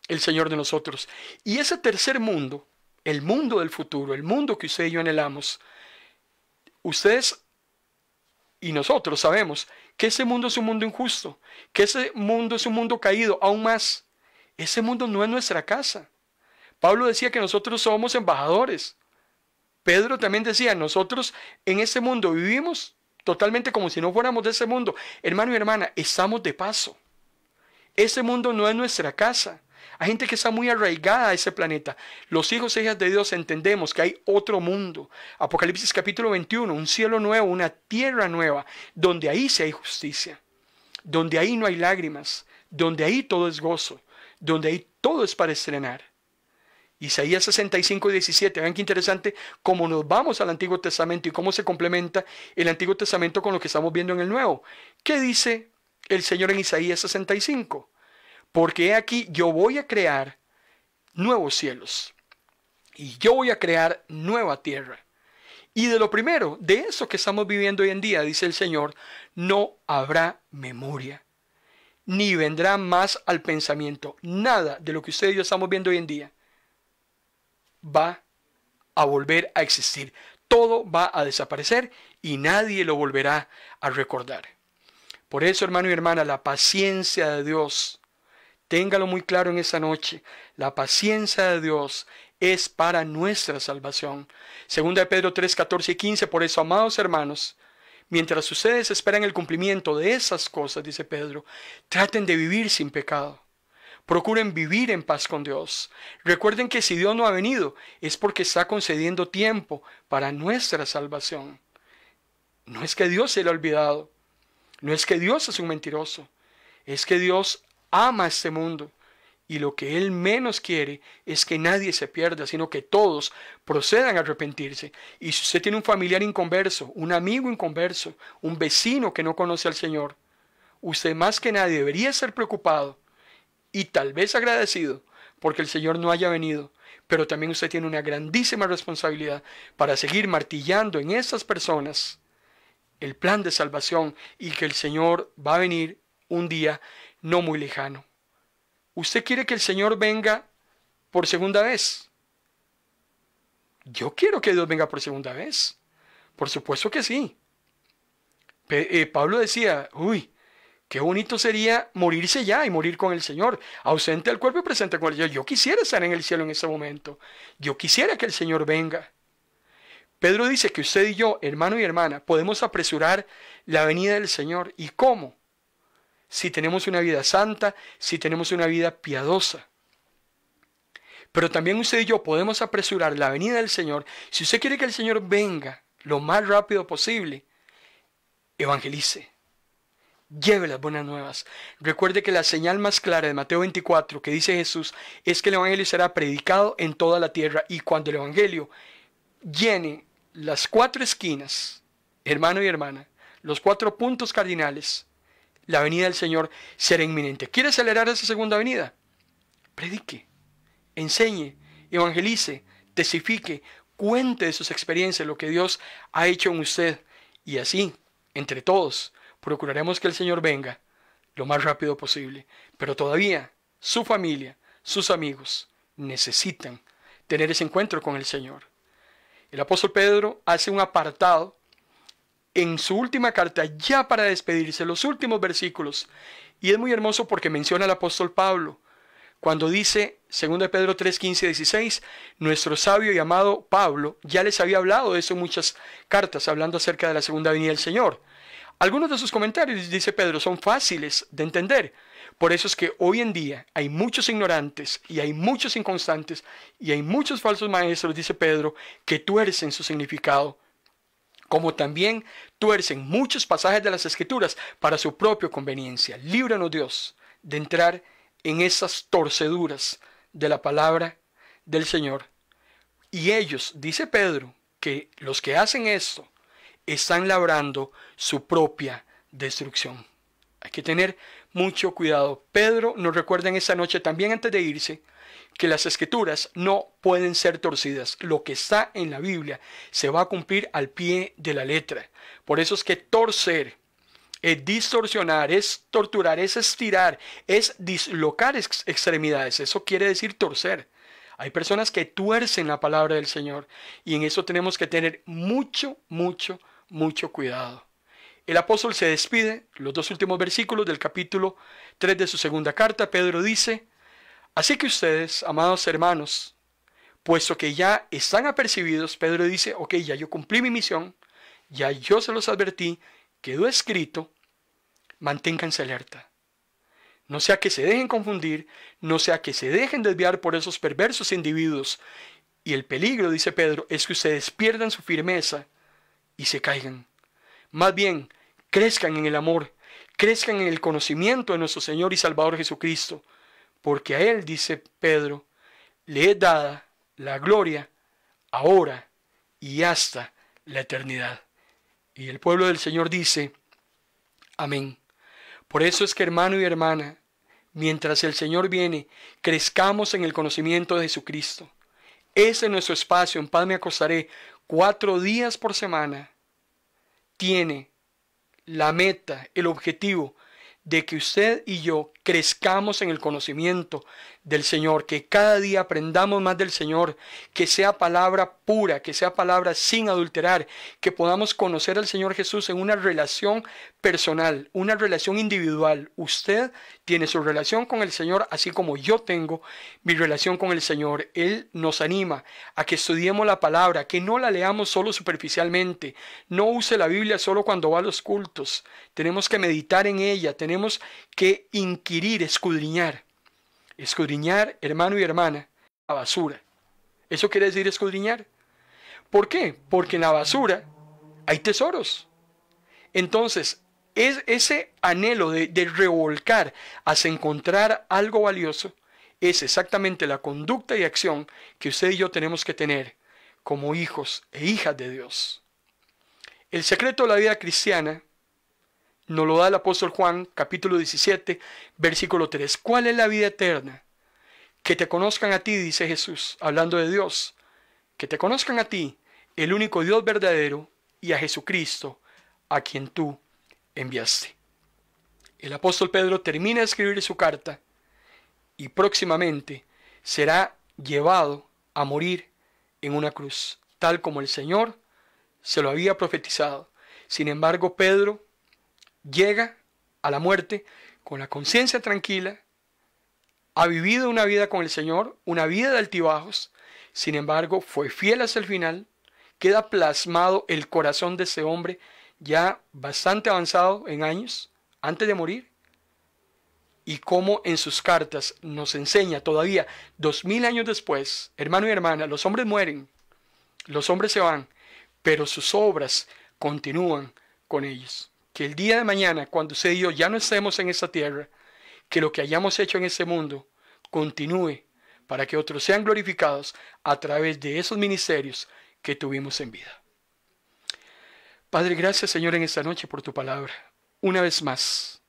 el Señor de nosotros. Y ese tercer mundo, el mundo del futuro, el mundo que usted y yo anhelamos, ustedes y nosotros sabemos que ese mundo es un mundo injusto, que ese mundo es un mundo caído, aún más. Ese mundo no es nuestra casa. Pablo decía que nosotros somos embajadores. Pedro también decía, nosotros en este mundo vivimos totalmente como si no fuéramos de ese mundo. Hermano y hermana, estamos de paso. Ese mundo no es nuestra casa. Hay gente que está muy arraigada a ese planeta. Los hijos e hijas de Dios entendemos que hay otro mundo. Apocalipsis capítulo 21, un cielo nuevo, una tierra nueva, donde ahí sí hay justicia, donde ahí no hay lágrimas, donde ahí todo es gozo, donde ahí todo es para estrenar. Isaías 65:17, vean qué interesante cómo nos vamos al Antiguo Testamento y cómo se complementa el Antiguo Testamento con lo que estamos viendo en el Nuevo. ¿Qué dice el Señor en Isaías 65? Porque he aquí yo voy a crear nuevos cielos y yo voy a crear nueva tierra. Y de lo primero, de eso que estamos viviendo hoy en día, dice el Señor, no habrá memoria, ni vendrá más al pensamiento. Nada de lo que usted y yo estamos viendo hoy en día va a volver a existir. Todo va a desaparecer y nadie lo volverá a recordar. Por eso, hermano y hermana, la paciencia de Dios, téngalo muy claro en esta noche, la paciencia de Dios es para nuestra salvación. Segunda de Pedro 3, 14 y 15, por eso, amados hermanos, mientras ustedes esperan el cumplimiento de esas cosas, dice Pedro, traten de vivir sin pecado. Procuren vivir en paz con Dios. Recuerden que si Dios no ha venido, es porque está concediendo tiempo para nuestra salvación. No es que Dios se le ha olvidado. No es que Dios es un mentiroso. Es que Dios ama este mundo. Y lo que Él menos quiere es que nadie se pierda, sino que todos procedan a arrepentirse. Y si usted tiene un familiar inconverso, un amigo inconverso, un vecino que no conoce al Señor, usted más que nadie debería ser preocupado y tal vez agradecido porque el Señor no haya venido. Pero también usted tiene una grandísima responsabilidad para seguir martillando en estas personas el plan de salvación y que el Señor va a venir un día no muy lejano. ¿Usted quiere que el Señor venga por segunda vez? Yo quiero que Dios venga por segunda vez. Por supuesto que sí. Pablo decía, uy, qué bonito sería morirse ya y morir con el Señor, ausente del cuerpo y presente con el Señor. Yo quisiera estar en el cielo en ese momento. Yo quisiera que el Señor venga. Pedro dice que usted y yo, hermano y hermana, podemos apresurar la venida del Señor. ¿Y cómo? Si tenemos una vida santa, si tenemos una vida piadosa. Pero también usted y yo podemos apresurar la venida del Señor. Si usted quiere que el Señor venga lo más rápido posible, evangelice. Lleve las buenas nuevas. Recuerde que la señal más clara de Mateo 24 que dice Jesús es que el Evangelio será predicado en toda la tierra. Y cuando el Evangelio llene las 4 esquinas, hermano y hermana, los 4 puntos cardinales, la venida del Señor será inminente. ¿Quiere acelerar esa segunda venida? Predique, enseñe, evangelice, testifique, cuente de sus experiencias, lo que Dios ha hecho en usted. Y así, entre todos, procuraremos que el Señor venga lo más rápido posible. Pero todavía, su familia, sus amigos, necesitan tener ese encuentro con el Señor. El apóstol Pedro hace un apartado en su última carta, ya para despedirse, los últimos versículos. Y es muy hermoso porque menciona al apóstol Pablo, cuando dice, 2 Pedro 3, 15 y 16, nuestro sabio y amado Pablo ya les había hablado de eso en muchas cartas, hablando acerca de la segunda venida del Señor. Algunos de sus comentarios, dice Pedro, son fáciles de entender. Por eso es que hoy en día hay muchos ignorantes y hay muchos inconstantes y hay muchos falsos maestros, dice Pedro, que tuercen su significado, como también tuercen muchos pasajes de las Escrituras para su propia conveniencia. Líbranos, Dios, de entrar en esas torceduras de la palabra del Señor. Y ellos, dice Pedro, que los que hacen esto están labrando su propia destrucción. Hay que tener mucho cuidado. Pedro nos recuerda en esta noche también antes de irse que las escrituras no pueden ser torcidas. Lo que está en la Biblia se va a cumplir al pie de la letra. Por eso es que torcer es distorsionar, es torturar, es estirar, es dislocar extremidades. Eso quiere decir torcer. Hay personas que tuercen la palabra del Señor y en eso tenemos que tener mucho cuidado. El apóstol se despide, los dos últimos versículos del capítulo 3 de su segunda carta. Pedro dice: así que ustedes, amados hermanos, puesto que ya están apercibidos, Pedro dice, ok, ya yo cumplí mi misión, ya yo se los advertí, quedó escrito, manténganse alerta. No sea que se dejen confundir, no sea que se dejen desviar por esos perversos individuos. Y el peligro, dice Pedro, es que ustedes pierdan su firmeza y se caigan. Más bien, crezcan en el amor, crezcan en el conocimiento de nuestro Señor y Salvador Jesucristo, porque a Él, dice Pedro, le es dada la gloria ahora y hasta la eternidad. Y el pueblo del Señor dice, amén. Por eso es que, hermano y hermana, mientras el Señor viene, crezcamos en el conocimiento de Jesucristo. Ese es nuestro espacio, en paz me acostaré, 4 días por semana. Tiene la meta, el objetivo de que usted y yo crezcamos en el conocimiento del Señor, que cada día aprendamos más del Señor, que sea palabra pura, que sea palabra sin adulterar, que podamos conocer al Señor Jesús en una relación personal, una relación individual. Usted tiene su relación con el Señor, así como yo tengo mi relación con el Señor. Él nos anima a que estudiemos la palabra, que no la leamos solo superficialmente, no use la Biblia solo cuando va a los cultos. Tenemos que meditar en ella, tenemos que inquirir, escudriñar. Escudriñar, hermano y hermana, la basura. Eso quiere decir escudriñar. ¿Por qué? Porque en la basura hay tesoros. Entonces, es ese anhelo de revolcar hasta encontrar algo valioso, es exactamente la conducta y acción que usted y yo tenemos que tener como hijos e hijas de Dios. El secreto de la vida cristiana nos lo da el apóstol Juan, capítulo 17, versículo 3. ¿Cuál es la vida eterna? Que te conozcan a ti, dice Jesús, hablando de Dios. Que te conozcan a ti, el único Dios verdadero, y a Jesucristo, a quien tú enviaste. El apóstol Pedro termina de escribir su carta y próximamente será llevado a morir en una cruz, tal como el Señor se lo había profetizado. Sin embargo, Pedro llega a la muerte con la conciencia tranquila, ha vivido una vida con el Señor, una vida de altibajos, sin embargo fue fiel hasta el final, queda plasmado el corazón de ese hombre ya bastante avanzado en años, antes de morir, y cómo en sus cartas nos enseña todavía 2000 años después, hermano y hermana, los hombres mueren, los hombres se van, pero sus obras continúan con ellos. Que el día de mañana, cuando usted y yo ya no estemos en esta tierra, que lo que hayamos hecho en este mundo continúe para que otros sean glorificados a través de esos ministerios que tuvimos en vida. Padre, gracias, Señor, en esta noche por tu palabra. Una vez más,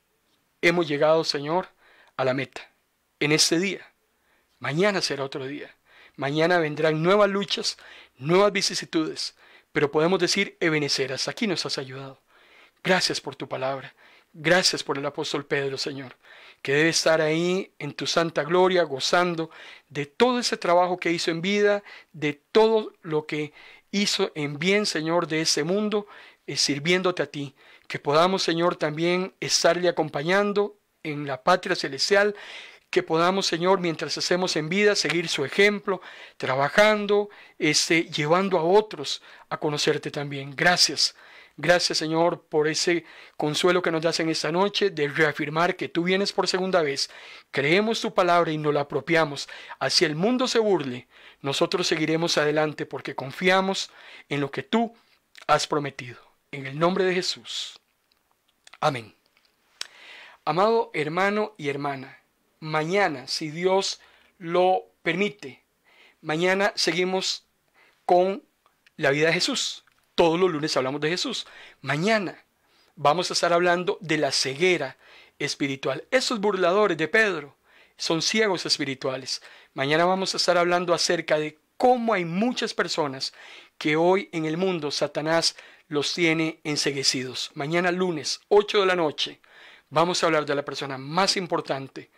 hemos llegado, Señor, a la meta. En este día, mañana será otro día. Mañana vendrán nuevas luchas, nuevas vicisitudes, pero podemos decir, Ebenezer, hasta aquí nos has ayudado. Gracias por tu palabra. Gracias por el apóstol Pedro, Señor, que debe estar ahí en tu santa gloria, gozando de todo ese trabajo que hizo en vida, de todo lo que hizo en bien, Señor, de ese mundo, sirviéndote a ti. Que podamos, Señor, también estarle acompañando en la patria celestial, que podamos, Señor, mientras estemos en vida, seguir su ejemplo, trabajando, llevando a otros a conocerte también. Gracias. Gracias, Señor, por ese consuelo que nos das en esta noche de reafirmar que tú vienes por segunda vez. Creemos tu palabra y nos la apropiamos. Así el mundo se burle, nosotros seguiremos adelante porque confiamos en lo que tú has prometido. En el nombre de Jesús. Amén. Amado hermano y hermana, mañana, si Dios lo permite, mañana seguimos con la vida de Jesús. Todos los lunes hablamos de Jesús. Mañana vamos a estar hablando de la ceguera espiritual. Esos burladores de Pedro son ciegos espirituales. Mañana vamos a estar hablando acerca de cómo hay muchas personas que hoy en el mundo Satanás los tiene enceguecidos. Mañana lunes, 8 de la noche, vamos a hablar de la persona más importante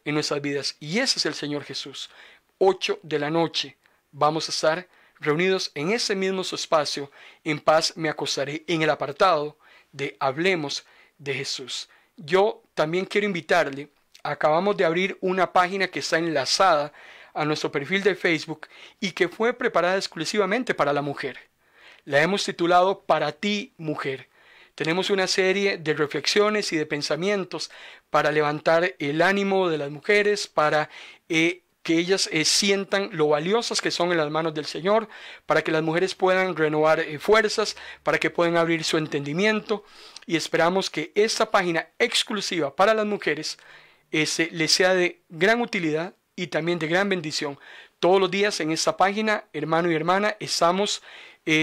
en nuestras vidas. Y ese es el Señor Jesús. 8 de la noche vamos a estar reunidos en ese mismo espacio. En paz me acostaré, en el apartado de Hablemos de Jesús. Yo también quiero invitarle. Acabamos de abrir una página que está enlazada a nuestro perfil de Facebook y que fue preparada exclusivamente para la mujer. La hemos titulado Para ti, mujer. Tenemos una serie de reflexiones y de pensamientos para levantar el ánimo de las mujeres, para que ellas sientan lo valiosas que son en las manos del Señor, para que las mujeres puedan renovar fuerzas, para que puedan abrir su entendimiento. Y esperamos que esta página exclusiva para las mujeres les sea de gran utilidad y también de gran bendición. Todos los días en esta página, hermano y hermana, estamos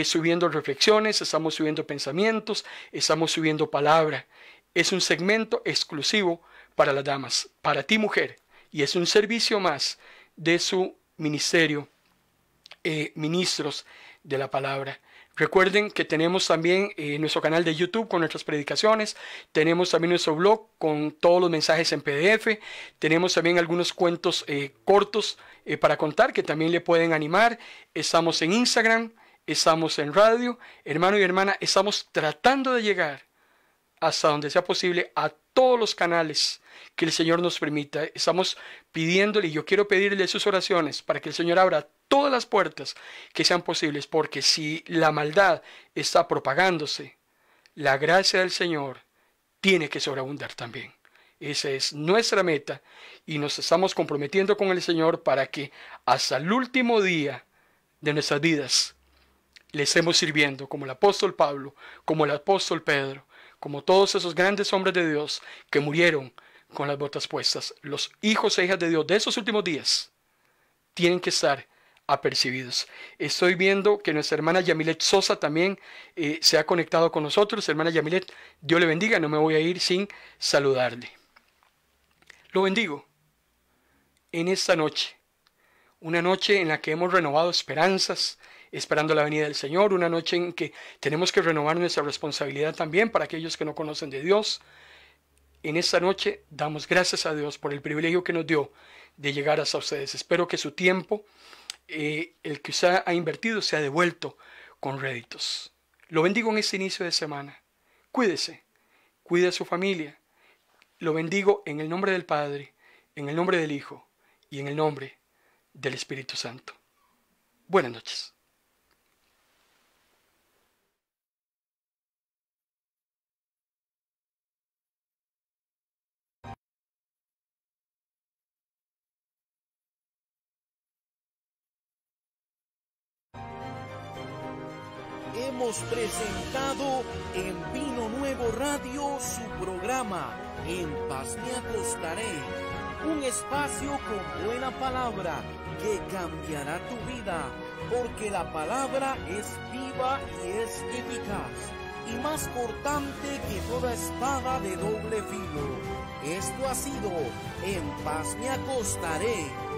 subiendo reflexiones, estamos subiendo pensamientos, estamos subiendo palabra. Es un segmento exclusivo para las damas, para ti, mujer, y es un servicio más de su ministerio, ministros de la palabra. Recuerden que tenemos también nuestro canal de YouTube con nuestras predicaciones, tenemos también nuestro blog con todos los mensajes en PDF, tenemos también algunos cuentos cortos para contar que también le pueden animar. Estamos en Instagram, estamos en radio, hermano y hermana, estamos tratando de llegar hasta donde sea posible a todos los canales que el Señor nos permita. Estamos pidiéndole, y yo quiero pedirle sus oraciones para que el Señor abra todas las puertas que sean posibles, porque si la maldad está propagándose, la gracia del Señor tiene que sobreabundar también. Esa es nuestra meta y nos estamos comprometiendo con el Señor para que hasta el último día de nuestras vidas le estemos sirviendo como el apóstol Pablo, como el apóstol Pedro, como todos esos grandes hombres de Dios que murieron con las botas puestas. Los hijos e hijas de Dios de esos últimos días tienen que estar apercibidos. Estoy viendo que nuestra hermana Yamilet Sosa también se ha conectado con nosotros. Hermana Yamilet, Dios le bendiga. No me voy a ir sin saludarle. Lo bendigo en esta noche. Una noche en la que hemos renovado esperanzas, esperando la venida del Señor. Una noche en que tenemos que renovar nuestra responsabilidad también para aquellos que no conocen de Dios. En esta noche damos gracias a Dios por el privilegio que nos dio de llegar hasta ustedes. Espero que su tiempo, el que usted ha invertido, sea devuelto con réditos. Lo bendigo en este inicio de semana. Cuídese, cuide a su familia. Lo bendigo en el nombre del Padre, en el nombre del Hijo y en el nombre del Espíritu Santo. Buenas noches. Hemos presentado en Vino Nuevo Radio su programa En Paz Me Acostaré, un espacio con buena palabra que cambiará tu vida, porque la palabra es viva y es eficaz, y más cortante que toda espada de doble filo. Esto ha sido En Paz Me Acostaré.